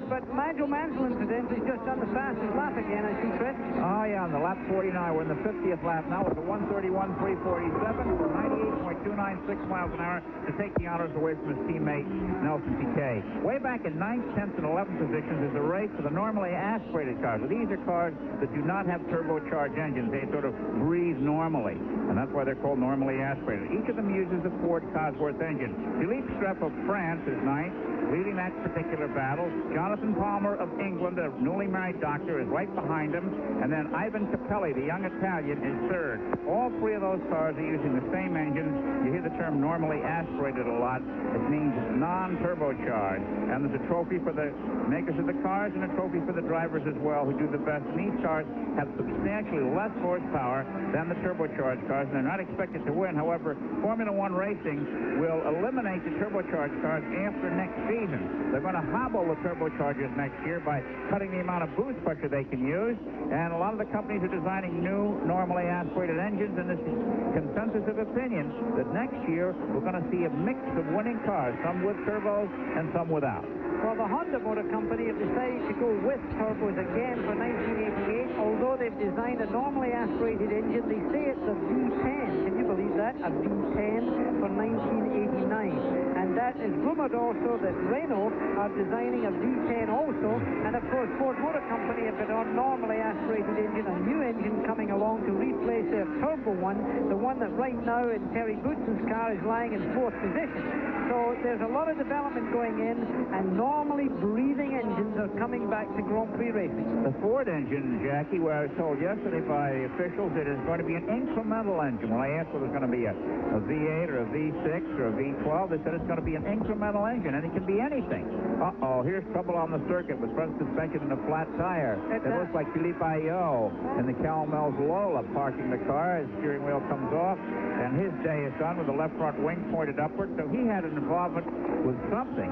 But Nigel Mansell, incidentally, has just done the fastest lap again, I see, Chris. Oh, yeah, on the lap 49. We're in the 50th lap now with a 131.347 for 98.296 miles an hour to take the honors away from his teammate, Nelson Piquet. Way back in 9th, 10th, and 11th positions is a race for the normally aspirated cars. These are cars that do not have turbocharged engines. They sort of breathe normally, and that's why they're called normally aspirated. Each of them uses the Ford Cosworth engine. Philippe Streff of France is 9th, leading that particular battle. Jonathan Palmer of England, a newly married doctor, is right behind him. And then Ivan Capelli, the young Italian, is 3rd. All three of those cars are using the same engines. You hear the term normally aspirated a lot. It means non-turbocharged. And there's a trophy for the makers of the cars and a trophy for the drivers as well, who do the best. And these cars have substantially less horsepower than the turbocharged cars, and they're not expected to win. However, Formula One racing will eliminate the turbocharged cars after next season. They're going to hobble the turbochargers next year by cutting the amount of boost pressure they can use, and a lot of the companies are designing new normally aspirated engines, and this is consensus of opinion that next year we're going to see a mix of winning cars, some with turbos and some without. Well, the Honda Motor Company have decided to go with turbos again for 1988. Although they've designed a normally aspirated engine, they say it's a V10. Can you believe that? A V10 for 1989. And that is rumored also that Renault are designing a V10 also. And of course, Ford Motor Company have got a normally aspirated engine, a new engine coming along to replace their turbo one, the one that right now in Terry Goodson's car is lying in 4th position. So there's a lot of development going in, and normally breathing engines are coming back to Grand Prix racing. The Ford engine, Jackie, where I was told yesterday by officials it is going to be an incremental engine. When I asked whether it's going to be a V8 or a V6 or a V12, they said it's going to be an incremental engine, and it can be anything. Uh-oh, here's trouble on the circuit with front suspension and a flat tire. It looks like Philippe Ayot in the Cal-Mel's Lola parking the car as the steering wheel comes off, and his day is done with the left front wing pointed upward, so he had an involvement with something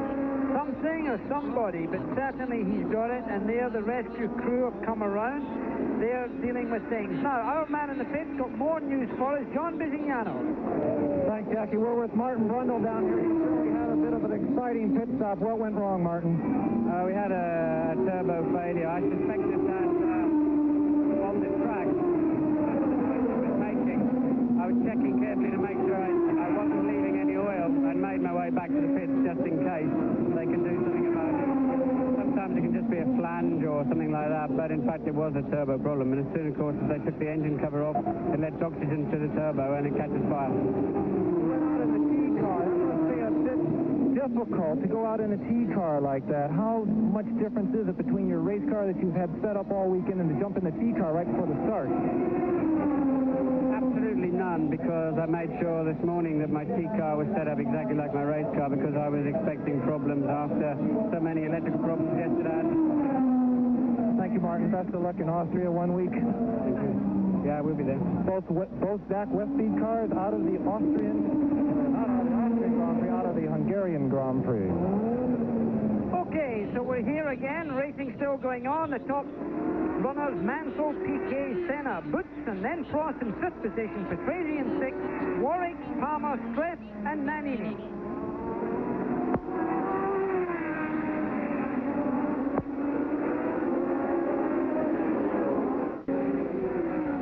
or somebody, but certainly he's got it, and there the rescue crew have come around. They're dealing with things. Now, our man in the pit's got more news for us, John Bisignano. Thanks, Jackie. We're with Martin Brundle down here. You said we had a bit of an exciting pit stop. What went wrong, Martin? We had a turbo failure. I suspected that on the track. I was checking carefully to make sure I wasn't leaving any oil, and made my way back to the pits just in case they can do something about it. Sometimes it can just be a flange or something like that, but in fact it was a turbo problem. And as soon, of course, as they took the engine cover off, it lets oxygen to the turbo and it catches fire. You went out in the T car. That must be a bit difficult to go out in a T car like that. How much difference is it between your race car that you've had set up all weekend and to jump in the T car right before the start? Absolutely none, because I made sure this morning that my T car was set up exactly like my race car, because I was expecting problems after so many electrical problems yesterday. Thank you, Martin. Best of luck in Austria 1 week. Thank you. Yeah, we'll be there. Both Dak Westbeat cars out of the Austrian, not out of the Austrian Grand Prix, out of the Hungarian Grand Prix. Okay, so we're here again. Racing still going on. The top runners, Mansell, Piquet, Senna, Butz, and then Prost in 5th position, Petresi in 6th, Warwick, Palmer, Streff, and Nannini.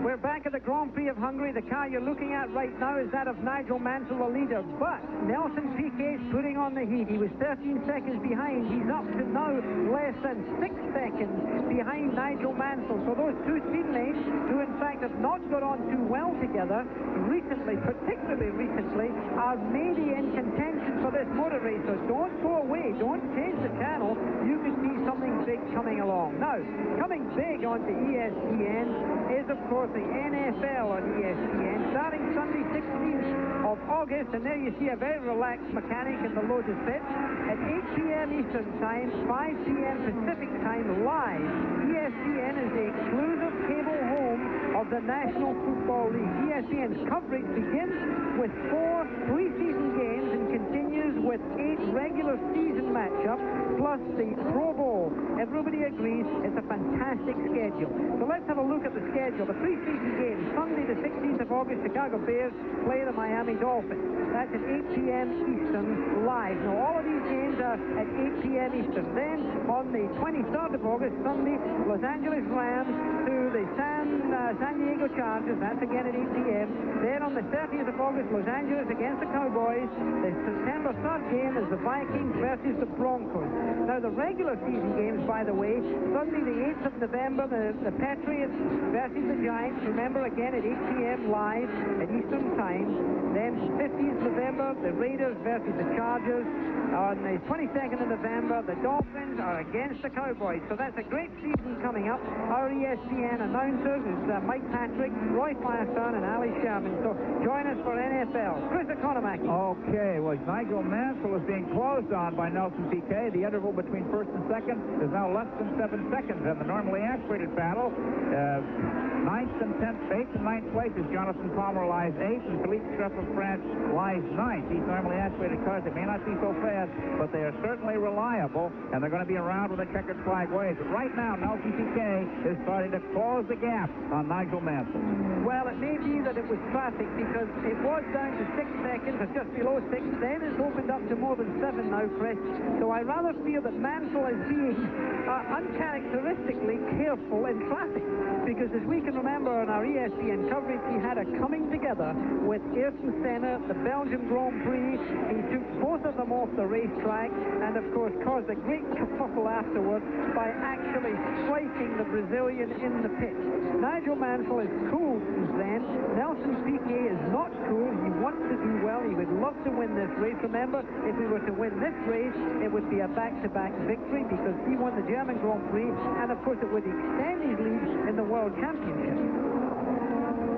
We're back at the Grand Prix of Hungary. The car you're looking at right now is that of Nigel Mansell, the leader. But Nelson Piquet is putting on the heat. He was 13 seconds behind. He's up to now less than 6 seconds behind Nigel Mansell. So those two teammates, who in fact have not got on too well together recently, particularly recently, are maybe in contention for this motor race. So don't go away. Don't change the channel. You could see something big coming along. Now, coming big onto ESPN is, of course, the NFL on ESPN, starting Sunday, 16th of August, and there you see a very relaxed mechanic in the Lotus pit at 8 p.m. Eastern Time, 5 p.m. Pacific Time, live. ESPN is the exclusive cable home of the National Football League. ESPN's coverage begins with 4 preseason games and continues with 8 regular season matchups, plus the Pro Bowl. Everybody agrees it's a fantastic schedule. So let's have a look at the schedule. The preseason game, Sunday the 16th of August, Chicago Bears play the Miami Dolphins. That's at 8 p.m. Eastern live. Now, all of these games are at 8 p.m. Eastern. Then, on the 23rd of August, Sunday, Los Angeles Rams to the San Diego Chargers. That's again at 8 p.m. Then, on the 30th of August, Los Angeles against the Cowboys. The September 3rd game is the Vikings versus the Broncos. Now, the regular season games, by the way, Sunday the 8th of November, the Patriots versus the Giants. Remember, again at 8 p.m. live at Eastern Time. Then 15th November, the Raiders versus the Chargers. On the 22nd of November, the Dolphins are against the Cowboys. So that's a great season coming up. Our ESPN announcers is Mike Patrick, Roy Firestone, and Ali Sherman. So join us for NFL. Chris Economaki. Okay, well, Nigel Mansell is being closed on by Nelson Piquet. The interval between first and second is now less than 7 seconds in the normally aspirated battle. 9th and 8th and 9th place is Jonathan Palmer lies 8th, and Philippe Streff of France lies 9th. These normally aspirated cars, they may not be so fast, but they are certainly reliable, and they're going to be around with a checkered flag wave. But right now, Nelson Piquet is starting to close the gap on Nigel Mansell. Well, it may be that it was traffic, because it was down to 6 seconds, or just below 6. Then it's opened up to more than 7 now, Chris. So I rather feel that Mansell is being uncharacteristically careful in traffic, because as we can remember on our ESPN coverage, he had a coming together with Ayrton Senna, the Belgian Grand Prix. He took both of them off the racetrack and, of course, caused a great kerfuffle afterwards by actually striking the Brazilian in the pit. Nigel Mansell is cool since then. Nelson Piquet is not cool. He wants to do well. He would love to win this race. Remember, if we were to win this race, it would be a back-to-back victory, because he won the German Grand Prix, and, of course, it would extend his lead in the World Championship.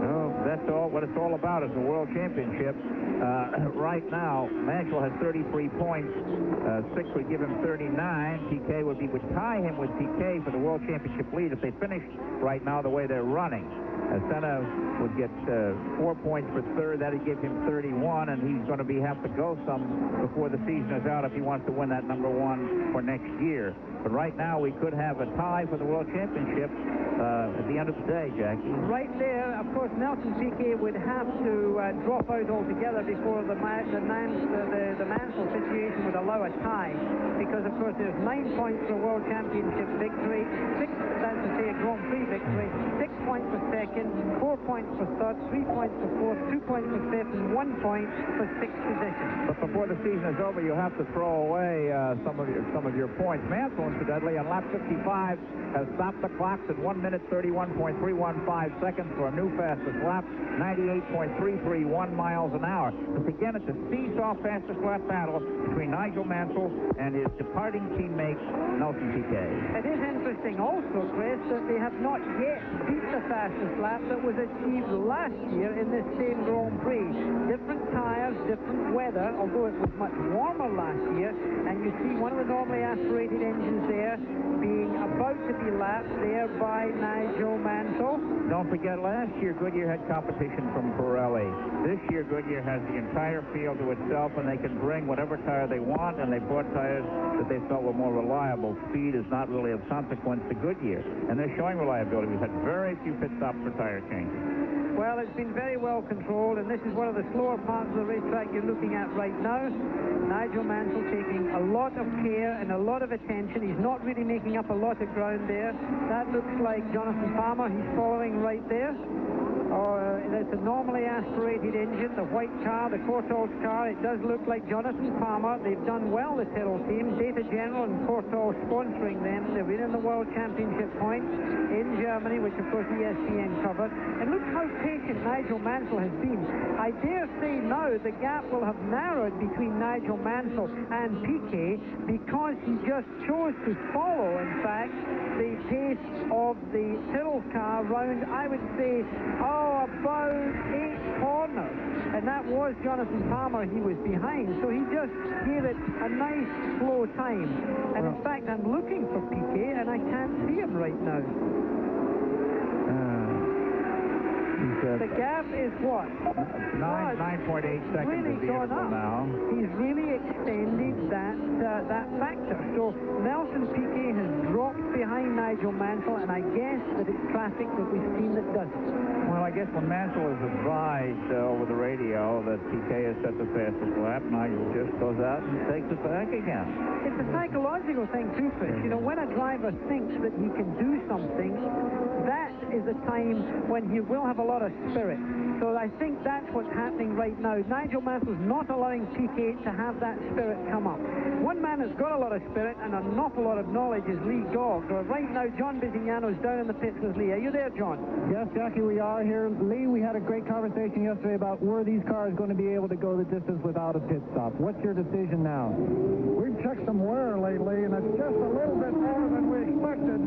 Oh, that's all. What it's all about is the World Championship. Right now, Mansell has 33 points. 6 would give him 39. Piquet would tie him with Piquet for the World Championship lead if they finished right now the way they're running. Senna would get 4 points for third. That would give him 31, and he's going to have to go some before the season is out if he wants to win that number 1 for next year. But right now, we could have a tie for the World Championship at the end of the day, Jackie. Right there, of course, Nelson Piquet would have to drop out altogether before the Mansell situation would allow a tie, because, of course, there's 9 points for World Championship victory, 6, that's to say, a Grand Prix victory, 6 points for second, 4 points for third, 3 points for fourth, 2 points for fifth, and 1 point for sixth position. But before the season is over, you'll have to throw away some of your points. Mansell, incidentally, on lap 55, has stopped the clocks at 1 minute 31.315 seconds for a new fastest lap, 98.331 miles an hour. But again, it's a seesaw fastest lap battle between Nigel Mansell and his departing teammate Nelson Piquet. It is interesting also, Chris, that they have not yet beat the fastest lap that was achieved last year in this same Grand Prix. Different tires, different weather, although it was much warmer last year, and you see one of the normally aspirated engines there being about to be lapped there by Nigel Mansell. Don't forget, last year Goodyear had competition from Pirelli. This year Goodyear has the entire field to itself, and they can bring whatever tire they want, and they brought tires that they felt were more reliable. Speed is not really of consequence to Goodyear, and they're showing reliability. We've had very few pit stops for tire changes. Well, it's been very well controlled, and this is one of the slower parts of the racetrack you're looking at right now. Nigel Mansell taking a lot of care and a lot of attention. He's not really making up a lot of ground there. That looks like Jonathan Palmer. He's following right there. It's a normally aspirated engine, the white car, the Courtaulds car. It does look like Jonathan Palmer. They've done well, the Tyrrell team. Data General and Courtauld sponsoring them. They've been in the World Championship points in Germany, which of course ESPN covered. And look how patient Nigel Mansell has been. I dare say now the gap will have narrowed between Nigel Mansell and Piquet because he just chose to follow, in fact, the pace of the Tyrrell car round, I would say, about 8 corners. And that was Jonathan Palmer he was behind. So he just gave it a nice, slow time. And in fact, I'm looking for Piquet, and I can't see him right now. The gap is what? 9.8 seconds really is beautiful now. He's really extended that factor. So Nelson Piquet has dropped behind Nigel Mansell, and I guess that it's traffic that we've seen that does it. Well, I guess when Mansell is advised over the radio that Piquet has set the fastest lap, Nigel just goes out and takes it back again. It's a psychological thing too, Chris. You know, when a driver thinks that he can do something, that is a time when he will have a lot of spirit. So I think that's what's happening right now. Nigel Mansell's not allowing Piquet to have that spirit come up. One man that's got a lot of spirit and an awful lot of knowledge is Lee Gogg. Right now, John Bisignano's down in the pits with Lee. Are you there, John? Yes, Jackie, we are here. Lee, we had a great conversation yesterday about were these cars going to be able to go the distance without a pit stop. What's your decision now? We've checked some wear lately, and it's just a little bit more than we expected.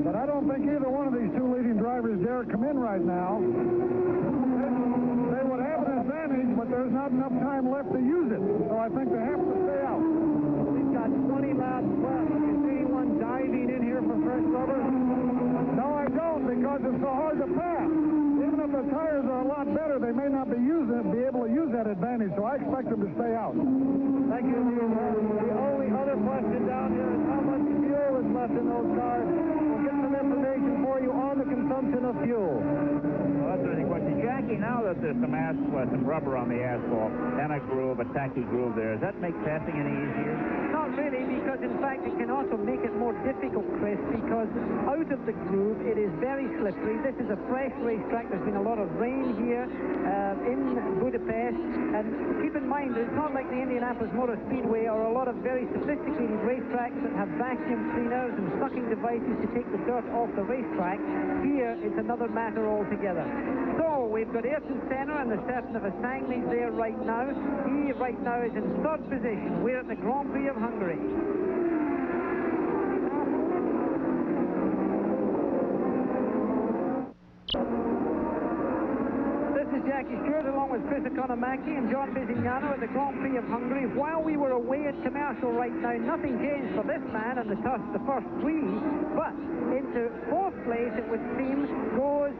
But I don't think either one of these two leading drivers dare come in right now. They would have an advantage, but there's not enough time left to use it. So I think they have to stay out. We've got 20 laps left. Is anyone diving in here for fresh rubber? No, I don't, because it's so hard to pass. Even if the tires are a lot better, they may not be able to use that advantage, so I expect them to stay out. Thank you, Lee. The only other question down here is how much fuel is left in those cars. We'll get some information for you on the consumption of fuel. Well, that's the only question. Jackie, now that there's some rubber on the asphalt and a groove, a tacky groove there, does that make passing any easier? Not really, because in fact it can also make it more difficult, Chris, because out of the groove it is very slippery. This is a fresh racetrack. There's been a lot of rain here in Budapest, and keep in mind it's not like the Indianapolis Motor Speedway or a lot of very sophisticated racetracks that have vacuum cleaners and sucking devices to take the dirt off the racetrack. Here it's another matter altogether. So we've got Ayrton Senna and the Stefan of Asanglis there right now. He right now is in third position. We're at the Grand Prix of Hungary. This is Jackie Stewart along with Chris Economaki and John Bisignano at the Grand Prix of Hungary. While we were away at commercial right now, nothing changed for this man and the first three, but into fourth place, it would seem, goes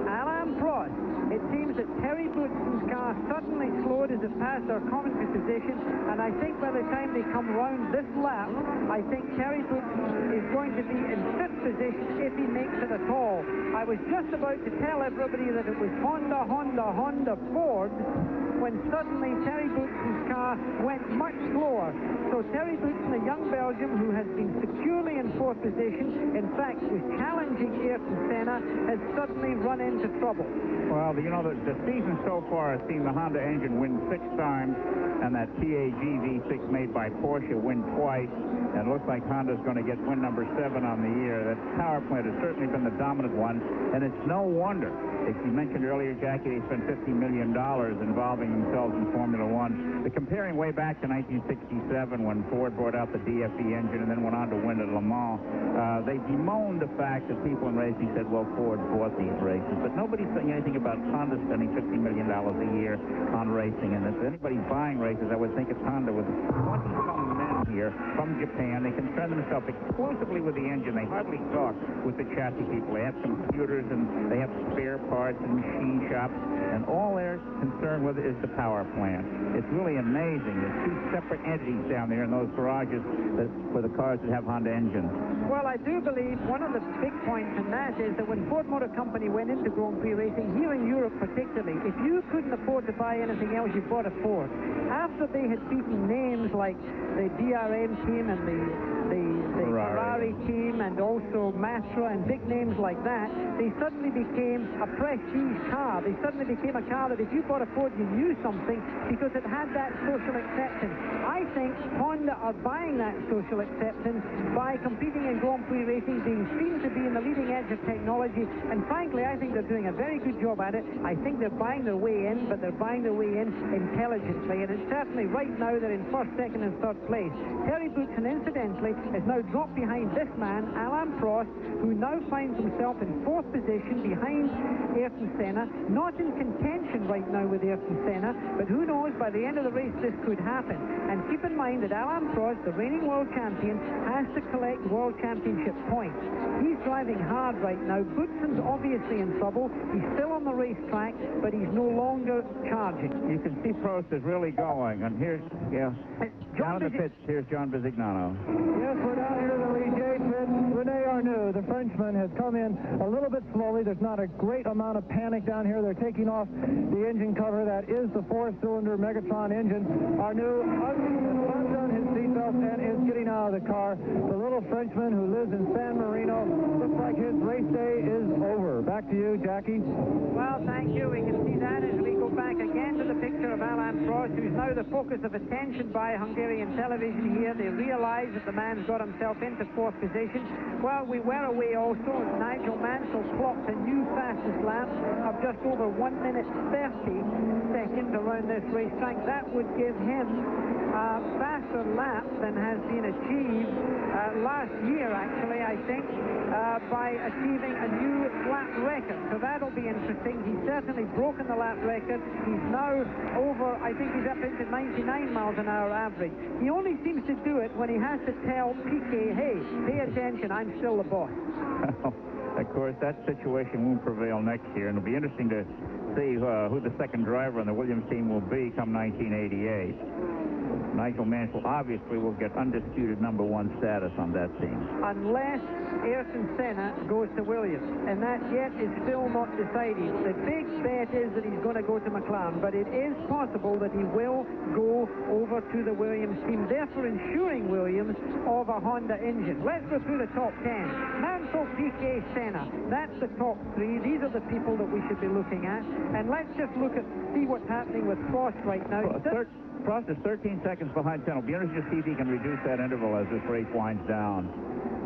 Alain Prost. It seems that Terry Bootson's car suddenly slowed as it passed our commentary position, and I think by the time they come round this lap, I think Terry Bootson is going to be in fifth position if he makes it at all. I was just about to tell everybody that it was Honda, Ford, when suddenly Terry Bootson's car went much slower. So Terry Bootson, a young Belgian who has been securely in fourth position, in fact was challenging Ayrton Senna, has suddenly run into trouble. Well, you know, the season so far has seen the Honda engine win 6 times and that TAG V6 made by Porsche win twice. And it looks like Honda's going to get win number 7 on the year. That power plant has certainly been the dominant one, and it's no wonder. As you mentioned earlier, Jackie, they spent $50 million involving themselves in Formula One. But comparing way back to 1967 when Ford brought out the DFE engine and then went on to win at Le Mans, they bemoaned the fact that people in racing said, well, Ford bought these races. But nobody's saying anything about Honda spending $50 million a year on racing. And if anybody's buying races, I would think it's Honda with 20-some men here from Japan. They concern themselves exclusively with the engine. They hardly talk with the chassis people. They have computers and they have spare parts and machine shops, and all they're concerned with is the power plant. It's really amazing. There's 2 separate entities down there in those garages for the cars that have Honda engines. Well, I do believe one of the big points in that is that when Ford Motor Company went into Grand Prix racing, here in Europe particularly, if you couldn't afford to buy anything else, you bought a Ford. After they had beaten names like the DRM team and the the Ferrari team and also Matra and big names like that, they suddenly became a prestige car. They suddenly became a car that if you bought a Ford, you knew something because it had that social acceptance. I think Honda are buying that social acceptance by competing in Grand Prix racing, being seen to be in the leading edge of technology, and frankly, I think they're doing a very good job at it. I think they're buying their way in, but they're buying their way in intelligently, and it's certainly right now they're in first, second, and third place. Terry Boutsen, incidentally, is now dropped behind this man, Alain Prost, who now finds himself in fourth position behind Ayrton Senna, not in contention right now with Ayrton Senna, but who knows, by the end of the race this could happen. And keep in mind that Alain Prost, the reigning world champion, has to collect world championship points. He's driving hard right now. Boutsen's obviously in trouble. He's still on the racetrack, but he's no longer charging. You can see Prost is really going, and here's, down the pits, here's John Bisignano. Yes, we're down here in the Ligier pit. Rene Arnoux, the Frenchman, has come in a little bit slowly. There's not a great amount of panic down here. They're taking off the engine cover. That is the four-cylinder Megatron engine. Arnoux undone his seatbelt and is getting out of the car. The little Frenchman who lives in San Marino, looks like his race day is over. Back to you, Jackie. Well, thank you. We can see that as we go back again to the picture of Alain Prost, who's now the focus of attention by Hungarian television here. They realize that the man's got himself into fourth position. Well, we were away also. Nigel Mansell clocked a new fastest lap of just over 1 minute 30 seconds around this racetrack. That would give him a faster lap than has been achieved last year, actually, I think, by achieving a new lap record. So that'll be interesting. He's certainly broken the lap record. He's now over, I think he's up into 99 miles an hour average. He only seems to do it when he has to tell Piquet, hey, pay attention, I'm still the boss. Of course, that situation won't prevail next year, and it'll be interesting to see who the second driver on the Williams team will be come 1988. Nigel Mansell obviously will get undisputed #1 status on that team. Unless Ayrton Senna goes to Williams, and that yet is still not decided. The big bet is that he's going to go to McLaren, but it is possible that he will go over to the Williams team, therefore ensuring Williams of a Honda engine. Let's go through the top 10. Mansell, Piquet, Senna. That's the top three. These are the people that we should be looking at. And let's just see what's happening with Prost right now. Prost is 13 seconds behind Senna. It'll be interesting to see if he can reduce that interval as this race winds down.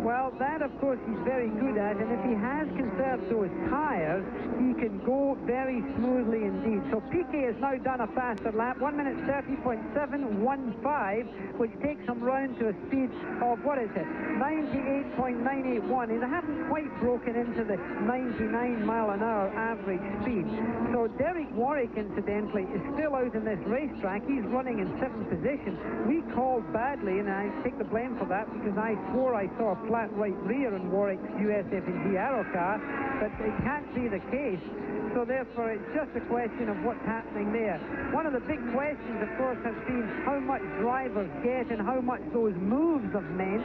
Well, that, of course, he's very good at, and if he has conserved those tires, he can go very smoothly indeed. So Piquet has now done a faster lap, 1 minute 30.715, which takes him round to a speed of, 98.981. He hasn't quite broken into the 99 mile an hour average speed. So Derek Warwick, incidentally, is still out in this racetrack. He's running in 7th position. We called badly, and I take the blame for that because I swore I saw a flat right rear in Warwick's USF&G Aero car, but it can't be the case. So therefore, it's just a question of what's happening there. One of the big questions, of course, has been how much drivers get and how much those moves have meant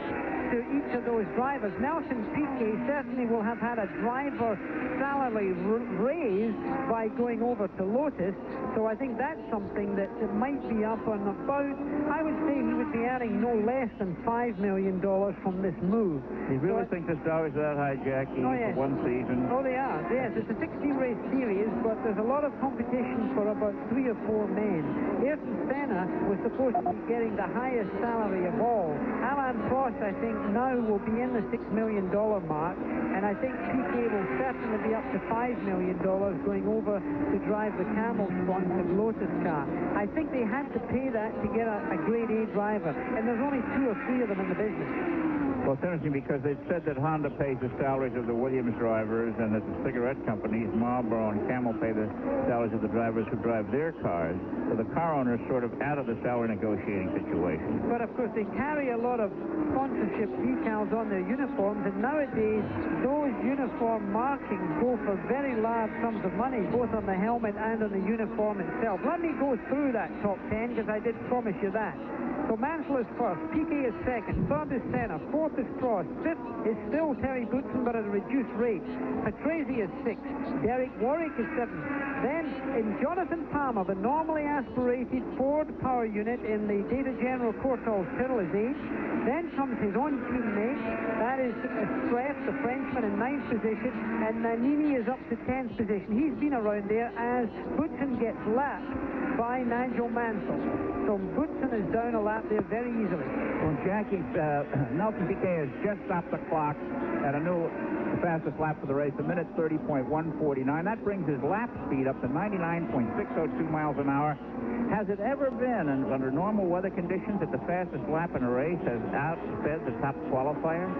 to each of those drivers. Nelson Piquet certainly will have had a driver salary raise by going over to Lotus, so I think that's something that might be up on about, I would say he would be earning no less than $5 million from this move. You really think the salaries are that high, Jackie, for one season? Oh, they are, yes. It's a 16-race series, but there's a lot of competition for about 3 or 4 men. Ayrton Senna was supposed to be getting the highest salary of all. Alain Prost, I think, now will be in the $6 million mark, and I think Piquet will certainly be up to $5 million going over to drive the Camel-sponsored Lotus car. I think they had to pay that to get a grade A driver, and there's only 2 or 3 of them in the business. Well, it's interesting because they've said that Honda pays the salaries of the Williams drivers and that the cigarette companies, Marlboro and Camel, pay the salaries of the drivers who drive their cars. So the car owners sort of out of the salary negotiating situation. But, of course, they carry a lot of sponsorship decals on their uniforms, and nowadays those uniform markings go for very large sums of money, both on the helmet and on the uniform itself. Let me go through that top 10 because I did promise you that. So Mansell is first, Piquet is second, third is Senna, fourth is Prost, fifth is still Terry Boutsen, but at a reduced rate. Patrese is sixth, Derek Warwick is seventh. Then in Jonathan Palmer, the normally aspirated Ford power unit in the Data General Courtaulds Tyrrell is eighth. Then comes his own teammate, that is Streff, the Frenchman, in ninth position, and Nannini is up to 10th position. He's been around there as Boutsen gets lapped by Nigel Mansell. So Boutsen is down a lap there very easily. Well, Jackie, Nelson Piquet has just stopped the clock at a new fastest lap for the race, a minute 30.149. That brings his lap speed up to 99.602 miles an hour. Has it ever been, under normal weather conditions, that the fastest lap in a race has outsped the top qualifier?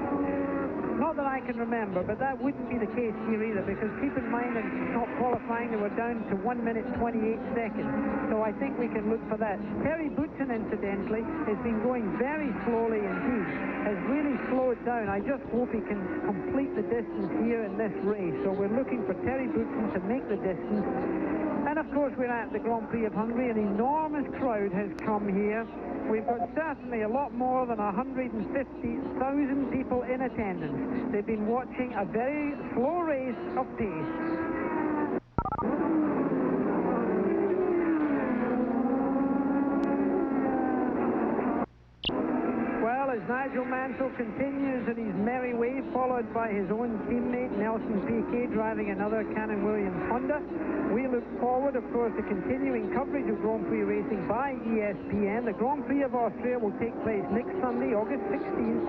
Not that I can remember, but that wouldn't be the case here either, because keep in mind in top qualifying they were down to 1 minute 28 seconds. So I think we can look for that. Terry Boutsen, incidentally, has been going very slowly indeed, has really slowed down. I just hope he can complete the distance here in this race. So we're looking for Terry Boutsen to make the distance. And of course we're at the Grand Prix of Hungary. An enormous crowd has come here. We've got certainly a lot more than 150,000 people in attendance. They've been watching a very slow race of pace. Well, as Nigel Mansell continues in his merry way, followed by his own teammate Nelson Piquet driving another Canon Williams Honda, we look forward, of course, to continuing coverage of Grand Prix racing by ESPN. The Grand Prix of Austria will take place next Sunday, August 16th,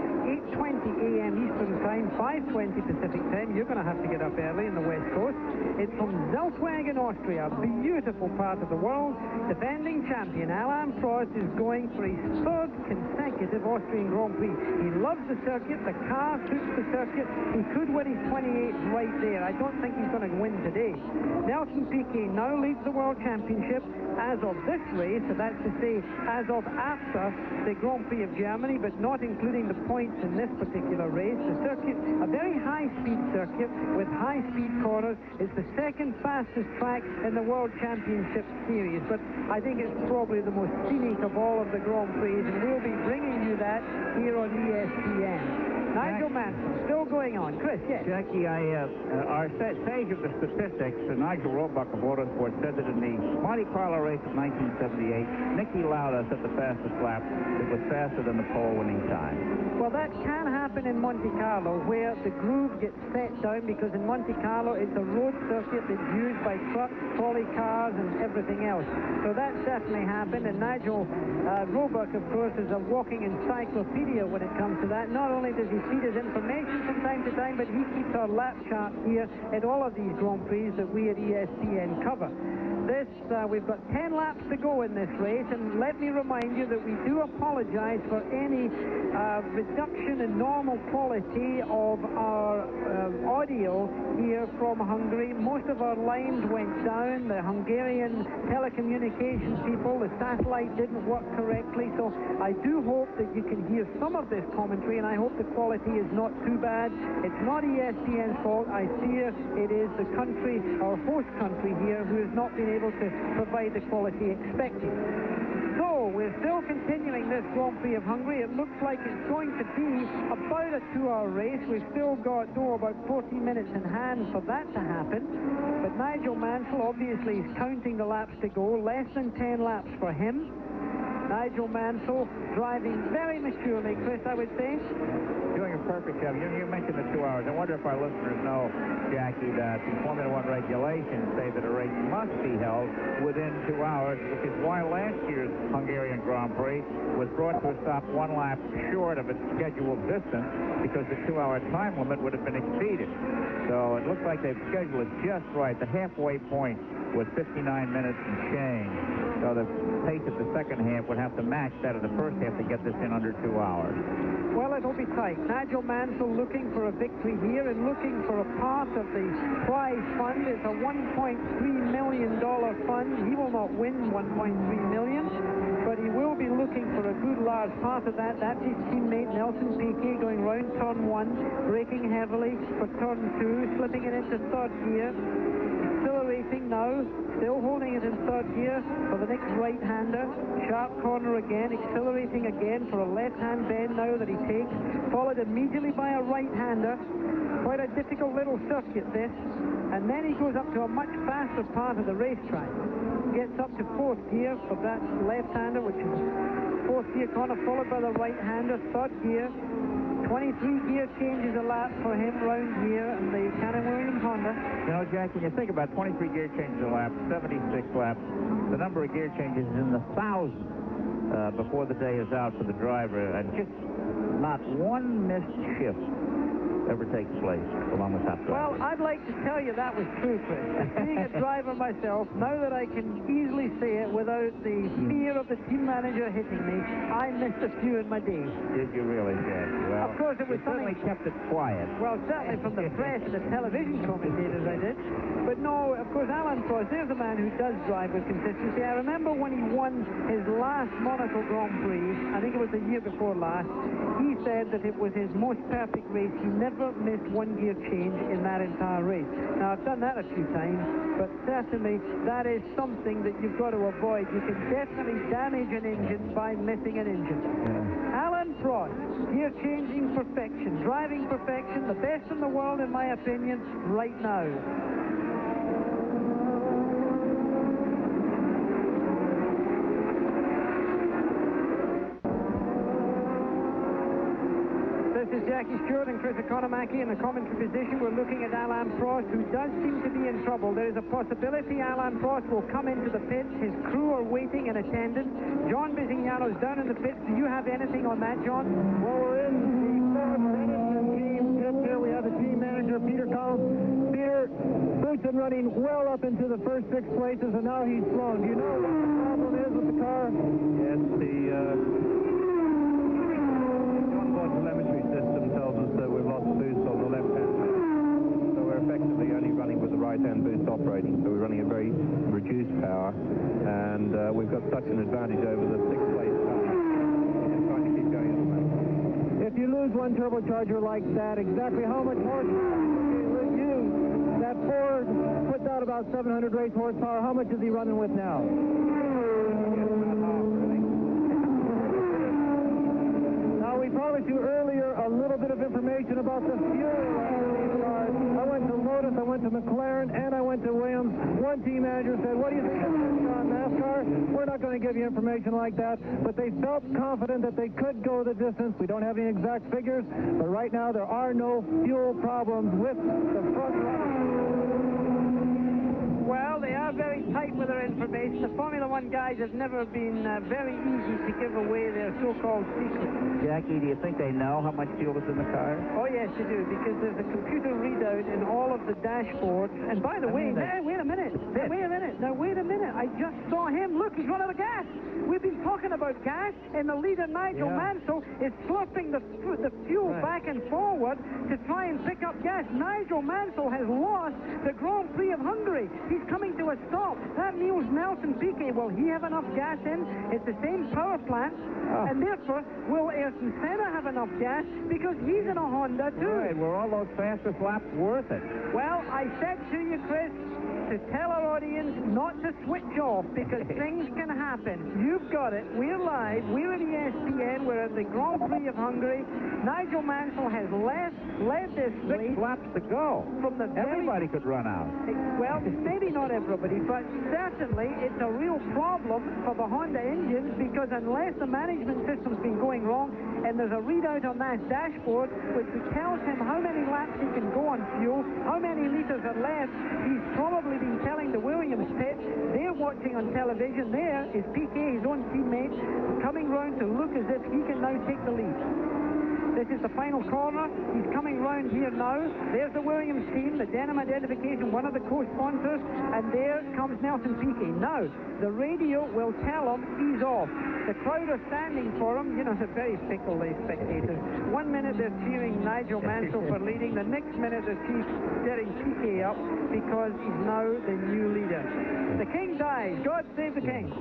8:20 a.m. Eastern Time, 5:20 Pacific Time. You're going to have to get up early in the West Coast. It's from Zelswagen, Austria, a beautiful part of the world. Defending champion Alain Prost is going for his third consecutive Austrian Grand Prix. He loves the circuit. The car suits the circuit. He could win his 28th right there. I don't think he's going to win today. Nelson Piquet now leads the World Championship as of this race, so that's to say as of after the Grand Prix of Germany, but not including the points in this particular race. The circuit, a very high-speed circuit with high-speed corners. It's the second fastest track in the World Championship Series, but I think it's probably the most scenic of all of the Grand Prix, and we'll be bringing you that here on ESPN. Nigel Mansell still going on. Chris, yes. Jackie, our sage of the statistics, Nigel Roebuck of Autosport, said that in the Monte Carlo race of 1978, Niki Lauda set the fastest lap. It was faster than the pole winning time. Well, that can happen in Monte Carlo, where the groove gets set down, because in Monte Carlo it's a road circuit that's used by trucks, trolley cars, and everything else. So that certainly happened, and Nigel Roebuck, of course, is a walking encyclopedia when it comes to that. Not only does he feed us information from time to time, but he keeps our lap chart here at all of these Grand Prix that we at ESPN cover. We've got 10 laps to go in this race, and let me remind you that we do apologize for any reduction in normal quality of our audio here from Hungary. Most of our lines went down. The Hungarian telecommunications people, the satellite didn't work correctly, so I do hope that you can hear some of this commentary, and I hope the quality is not too bad. It's not ESPN's fault. I fear it is the country, our host country here, who has not been able to provide the quality expected. So we're still continuing this Grand Prix of Hungary. It looks like it's going to be about a 2-hour race. We've still got about 40 minutes in hand for that to happen. But Nigel Mansell obviously is counting the laps to go. Less than 10 laps for him. Nigel Mansell driving very maturely, Chris, I would say. Doing a perfect job. You mentioned the 2 hours. I wonder if our listeners know, Jackie, that the Formula One regulations say that a race must be held within 2 hours, which is why last year's Hungarian Grand Prix was brought to a stop 1 lap short of its scheduled distance, because the 2-hour time limit would have been exceeded. So it looks like they've scheduled it just right. The halfway point was 59 minutes and change. So the pace of the second half would have to match that of the first half to get this in under 2 hours. Well, it'll be tight. Nigel Mansell looking for a victory here and looking for a part of the prize fund. It's a $1.3 million fund. He will not win $1.3 million, but he will be looking for a good large part of that. That's his teammate Nelson Piquet going round turn 1, braking heavily for turn 2, slipping it into third gear, accelerating accelerating now, still holding it in third gear for the next right-hander. Sharp corner again, accelerating again for a left-hand bend now that he takes, followed immediately by a right-hander. Quite a difficult little circuit this. And then he goes up to a much faster part of the racetrack. Gets up to fourth gear for that left-hander, which is fourth gear corner, followed by the right-hander, third gear. 23 gear changes a lap for him round here in the Cannon Williams Honda. You know, Jack, when you think about 23 gear changes a lap, 76 laps, the number of gear changes is in the thousands before the day is out for the driver, and just not one missed shift ever takes place along with top driver. Well, I'd like to tell you that was true, Chris. Being a driver myself, now that I can easily say it without the fear of the team manager hitting me, I missed a few in my day. Did you really, Jack? Well, of course, it was certainly kept it quiet. Well, certainly from the press and the television commentators I did. But no, of course, Alan Prost, there's a man who does drive with consistency. I remember when he won his last Monaco Grand Prix, I think it was the year before last, he said that it was his most perfect race. He never missed one gear change in that entire race. Now, I've done that a few times, but certainly that is something that you've got to avoid. You can definitely damage an engine by missing an engine. Yeah. Alan Prost, gear changing perfection, driving perfection, the best in the world in my opinion right now. This is Jackie Stewart and Chris Economaki in the commentary position. We're looking at Alain Prost, who does seem to be in trouble. There is a possibility Alain Prost will come into the pits. His crew are waiting in attendance. John Bizignano's down in the pits. Do you have anything on that, John? Well, we're in the fourth management team pit here. We have the team manager, Peter Collins. Peter, Boot's been running well up into the first 6 places, and now he's slowing. Do you know what the problem is with the car? Yes, the onboard telemetry system tells us that we've lost boost on the left-hand side. So we're effectively only running with the right-hand boost operating. So we're running at very reduced power, and we've got such an advantage over the 6th place car. We're just trying to keep going at the moment. If you lose one turbocharger like that, exactly how much horsepower would you use? That Ford puts out about 700 race horsepower. How much is he running with now? Now, we promised you earlier a little bit of information about the fuel of these cars. I went to Lotus, I went to McLaren, and I went to Williams. One team manager said, what do you think of this on NASCAR? We're not going to give you information like that, but they felt confident that they could go the distance. We don't have any exact figures, but right now there are no fuel problems with the front runners. Well, they are very tight with their information. The Formula One guys have never been very easy to give away their so-called secrets. Jackie, do you think they know how much fuel is in the car? Oh, yes, they do, because there's a computer readout in all of the dashboards. And by the way, wait a minute. Now, wait a minute. I just saw him. Look, he's run out of gas. We've been talking about gas, and the leader, Nigel Mansell, is slurping the fuel back and forward to try and pick up gas. Nigel Mansell has lost the Grand Prix of Hungary. He's coming to a stop. That means Nelson Piquet, will he have enough gas in? It's the same power plant, and therefore, will Ayrton Senna have enough gas? Because he's in a Honda, too. Right, were all those fastest laps worth it? Well, I said to you, Chris, to tell our audience not to switch off, because things can happen. You've got it. We're live. We're at ESPN. We're at the Grand Prix of Hungary. Nigel Mansell has led this race. 6 laps to go. From the Everybody could run out. Well, maybe not everybody, but certainly it's a real problem for the Honda engines, because unless the management system's been going wrong, and there's a readout on that dashboard which tells him how many laps he can go on fuel, how many liters are left, he's probably been telling the Williams pit. They're watching on television. There is Piquet, his own teammate, coming round to look as if he can now take the lead. This is the final corner. He's coming round here now. There's the Williams team, the denim identification, one of the co-sponsors, and there comes Nelson Piquet. Now, the radio will tell him he's off. The crowd are standing for him. You know, they're very fickle, these spectators. 1 minute they're cheering Nigel Mansell for leading. The next minute they're cheering Piquet up because he's now the new leader. The king dies. God save the king.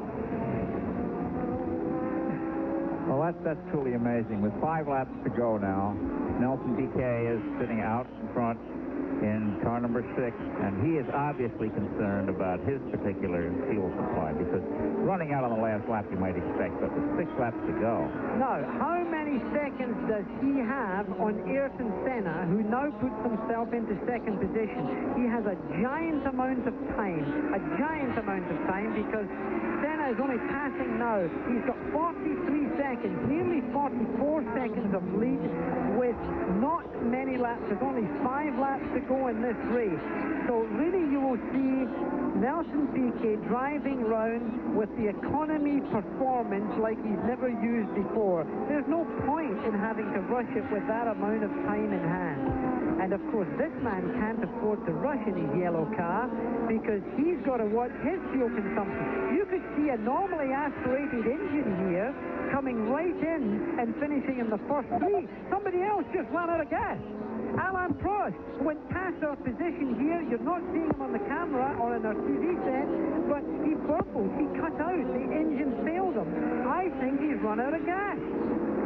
Well, that's truly amazing. With 5 laps to go now, Nelson Piquet is sitting out in front in car number 6, and he is obviously concerned about his particular fuel supply, because running out on the last lap you might expect, but with 6 laps to go. Now, how many seconds does he have on Ayrton Senna, who now puts himself into second position? He has a giant amount of time, because Senna is only passing now. He's got 43 seconds, nearly 44 seconds of lead with not many laps. There's only 5 laps to go in this race. So really you will see Nelson Piquet driving round with the economy performance like he's never used before. There's no point in having to rush it with that amount of time in hand. And of course, this man can't afford to rush in his yellow car because he's got to watch his fuel consumption. You could see a normally aspirated engine here coming right in and finishing in the first 3. Somebody else just ran out of gas. Alain Prost went past our position here. You're not seeing him on the camera or on our TV set, but he burbled. He cut out. The engine failed him. I think he's run out of gas.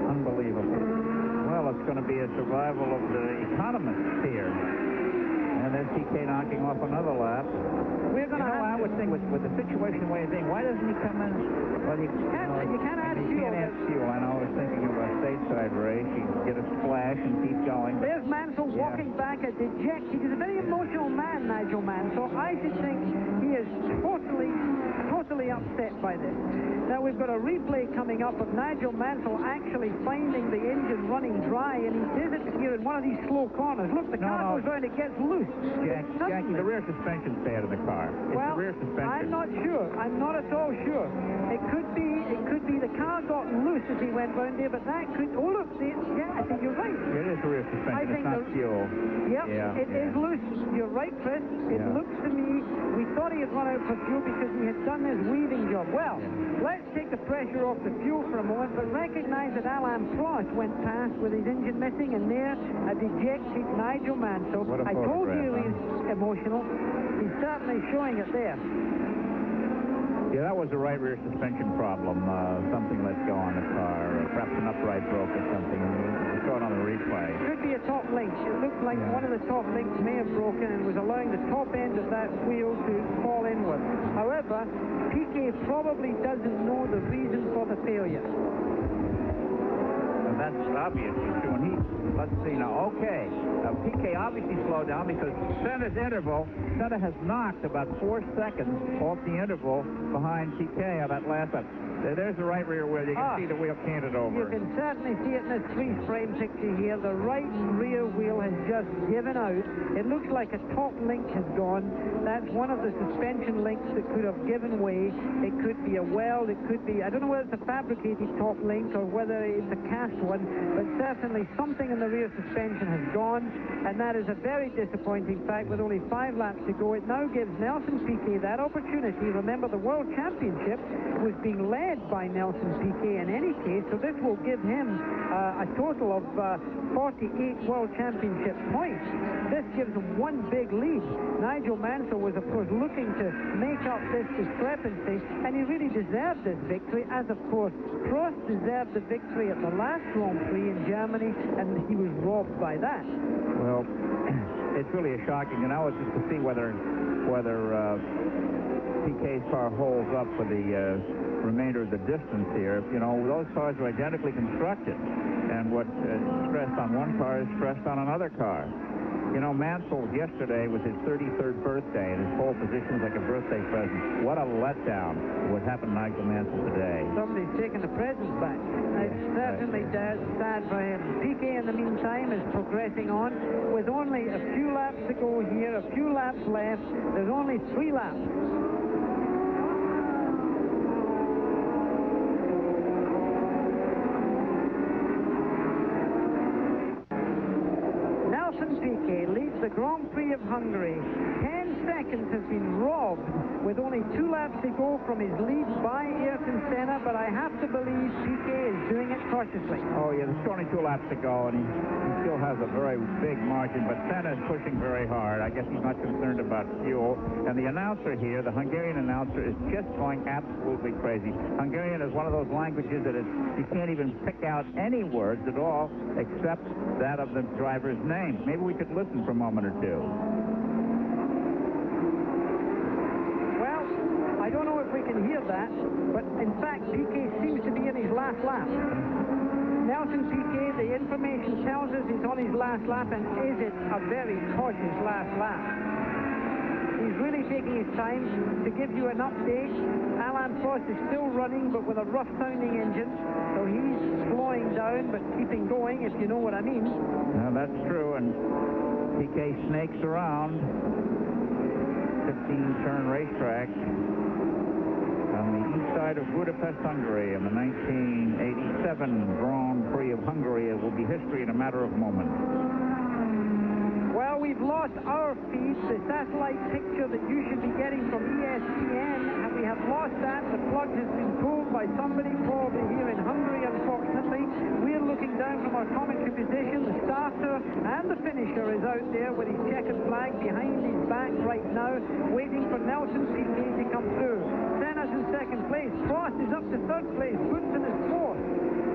Unbelievable. Well, it's going to be a survival of the economists here. And there's PK knocking off another lap. We're going to I would think with the situation the way it's being, why doesn't he come in? Well, you can't add fuel. Can't add fuel. I know. I was thinking of a stateside race. You can get a splash and keep going. There's Mansell walking back a dejected. He's a very emotional man, Nigel Mansell. I should think he is totally upset by this. Now, we've got a replay coming up of Nigel Mansell actually finding the engine running dry, and he did it here in one of these slow corners. Look, the car goes around, it gets loose. Jackie, the rear suspension's bad in the car. It's the rear suspension. I'm not sure. I'm not at all sure. It could be the car got loose as he went round there, but that could... Oh, look, I think you're right. It is the rear suspension. It's not fuel. Yep, it is loose. You're right, Chris. It looks to me, we thought he had run out for fuel because he had done his weaving job. Well, let's take the pressure off the fuel for a moment, but recognize that Alain Prost went past with his engine missing, and there, a dejected Nigel Mansell. I told you he's emotional. He's certainly showing it there. Yeah, that was a right rear suspension problem. Something let go on the car. Perhaps an upright broke or something. We saw it on the replay. Could be a top link. It looked like one of the top links may have broken and was allowing the top end of that wheel to fall inward. However, Piquet probably doesn't know the reason for the failure. And that's obviously true. And let's see now. Okay, Piquet obviously slowed down because Senna's interval. Senna has knocked about 4 seconds off the interval behind Piquet on that last lap. There's the right rear wheel. You can see the wheel canted over. You can certainly see it in this freeze-frame picture here. The right rear wheel has just given out. It looks like a top link has gone. That's one of the suspension links that could have given way. It could be a weld. It could be, I don't know whether it's a fabricated top link or whether it's a cast one, but certainly something in the rear suspension has gone, and that is a very disappointing fact. With only 5 laps to go, it now gives Nelson Piquet that opportunity. Remember, the World Championship was being led by Nelson Piquet in any case, so this will give him a total of 48 World Championship points. This gives him one big lead. Nigel Mansell was, of course, looking to make up this discrepancy, and he really deserved this victory, as, of course, Prost deserved the victory at the last Grand Prix in Germany, and he was robbed by that. Well, it's really shocking, and now it's just to see whether Piquet's car holds up for the remainder of the distance here. You know, those cars are identically constructed, and what's stressed on one car is stressed on another car. You know, Mansell yesterday was his 33rd birthday, and his pole position was like a birthday present. What a letdown what happened to Nigel Mansell today. Somebody's taking the presents back. It's certainly sad for him. Piquet, in the meantime, is progressing on with only a few laps to go here, a few laps left. There's only 3 laps. Piquet leads the Grand Prix of Hungary. 10 seconds has been robbed with only 2 laps to go from his lead by Ayrton Senna, but I have to believe Piquet is doing it cautiously. Oh, yeah, there's only 2 laps to go, and he still has a very big margin, but Senna is pushing very hard. I guess he's not concerned about fuel. And the announcer here, the Hungarian announcer, is just going absolutely crazy. Hungarian is one of those languages that you can't even pick out any words at all except that of the driver's name. Maybe we could listen for a moment or two. But in fact, Piquet seems to be in his last lap. Nelson Piquet, the information tells us he's on his last lap, and is it a very cautious last lap? He's really taking his time to give you an update. Alain Prost is still running, but with a rough-sounding engine, so he's slowing down, but keeping going, if you know what I mean. Well, that's true, and Piquet snakes around 15-turn racetrack on the east side of Budapest, Hungary, in the 1987 Grand Prix of Hungary. It will be history in a matter of moments. Well, we've lost our feed, the satellite picture that you should be getting from ESPN, and we have lost that. The plug has been pulled by somebody, probably here in Hungary, unfortunately. We're looking down from our commentary position. The starter and the finisher is out there with his checkered flag behind his back right now, waiting for Nelson Piquet to come through. Senna's in second place. Prost is up to third place. Goodson is fourth.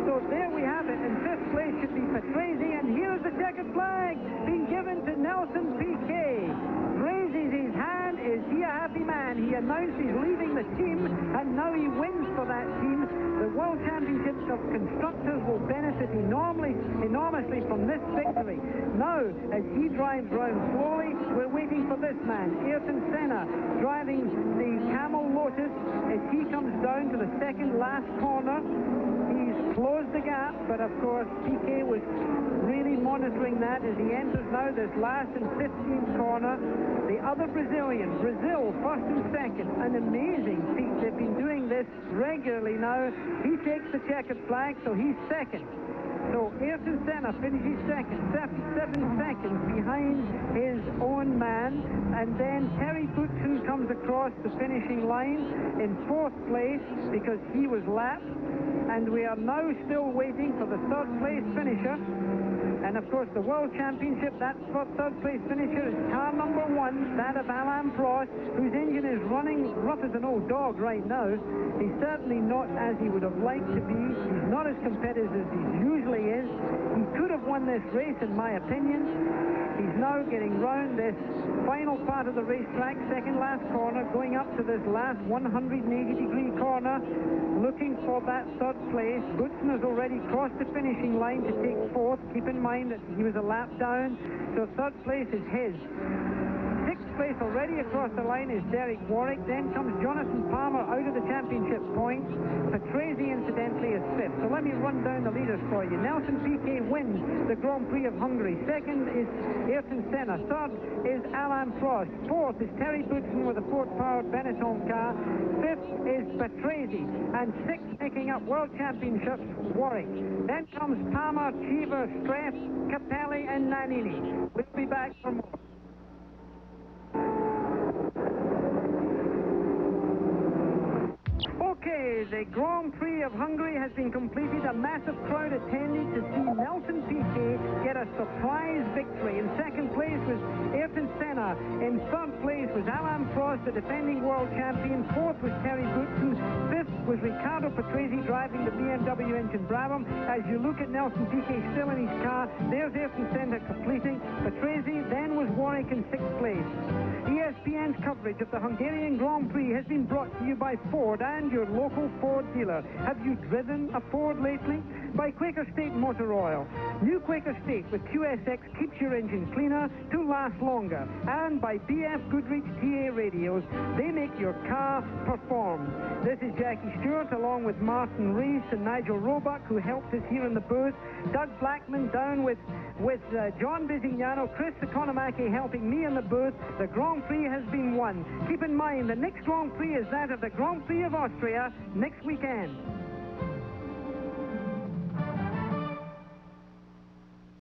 So there we have it. In fifth place should be Patrese, and here's the checkered flag being given to Nelson Piquet. Raises his hand. Is he a happy man? He announced he's leaving the team, and now he wins for that team. The World Championships of Constructors will benefit enormously from this victory. Now, as he drives round slowly, we're waiting for this man, Ayrton Senna, driving the Camel Lotus as he comes down to the second last corner. He's closed the gap, but of course Piquet was really monitoring that as he enters now this last and 15th corner. The other Brazilian, Brazil, first and second, an amazing feat. They've been doing this regularly now. He takes the checkered flag, so he's second. So Ayrton Senna finishes second, 7 seconds behind his own man, and then Terry Boutsen comes across the finishing line in fourth place because he was lapped, and we are now still waiting for the third place finisher. And of course the World Championship, that third place finisher is car number 1, that of Alain Prost, whose engine is running rough as an old dog right now. He's certainly not as he would have liked to be. He's not as competitive as he usually is. He could have won this race, in my opinion. He's now getting round this final part of the racetrack, second last corner, going up to this last 180-degree corner, looking for that third place. Boutsen has already crossed the finishing line to take fourth. Keep in mind that he was a lap down, so third place is his. Sixth place already across the line is Derek Warwick. Then comes Jonathan Palmer out of the championship points. Patrese, incidentally, is fifth. So let me run down the leaders for you. Nelson Piquet wins the Grand Prix of Hungary. Second is Ayrton Senna. Third is Alain Prost. Fourth is Terry Boutsen with a Ford-powered Benetton car. Fifth is Patrese. And sixth, making up World Championships, Warwick. Then comes Palmer, Cheever, Streff, Capelli, and Nannini. We'll be back for more. Okay, the Grand Prix of Hungary has been completed. A massive crowd attended to see Nelson Piquet get a surprise victory. In second place was Ayrton Senna. In third place was Alain Prost, the defending world champion. Fourth was Terry Boutsen. Fifth was Riccardo Patrese driving the BMW engine Brabham. As you look at Nelson Piquet still in his car, there's Ayrton Senna completing. Patrese then was Warwick in sixth place. ESPN's coverage of the Hungarian Grand Prix has been brought to you by Ford and your local Ford dealer. Have you driven a Ford lately? By Quaker State Motor Oil. New Quaker State with QSX keeps your engine cleaner to last longer. And by BF Goodrich TA radios. They make your car perform. This is Jackie Stewart along with Martin Rees and Nigel Roebuck, who helped us here in the booth. Doug Blackman down with John Bisignano, Chris Economaki helping me in the booth. The Grand Prix has been won. Keep in mind, the next Grand Prix is that of the Grand Prix of Austria next weekend.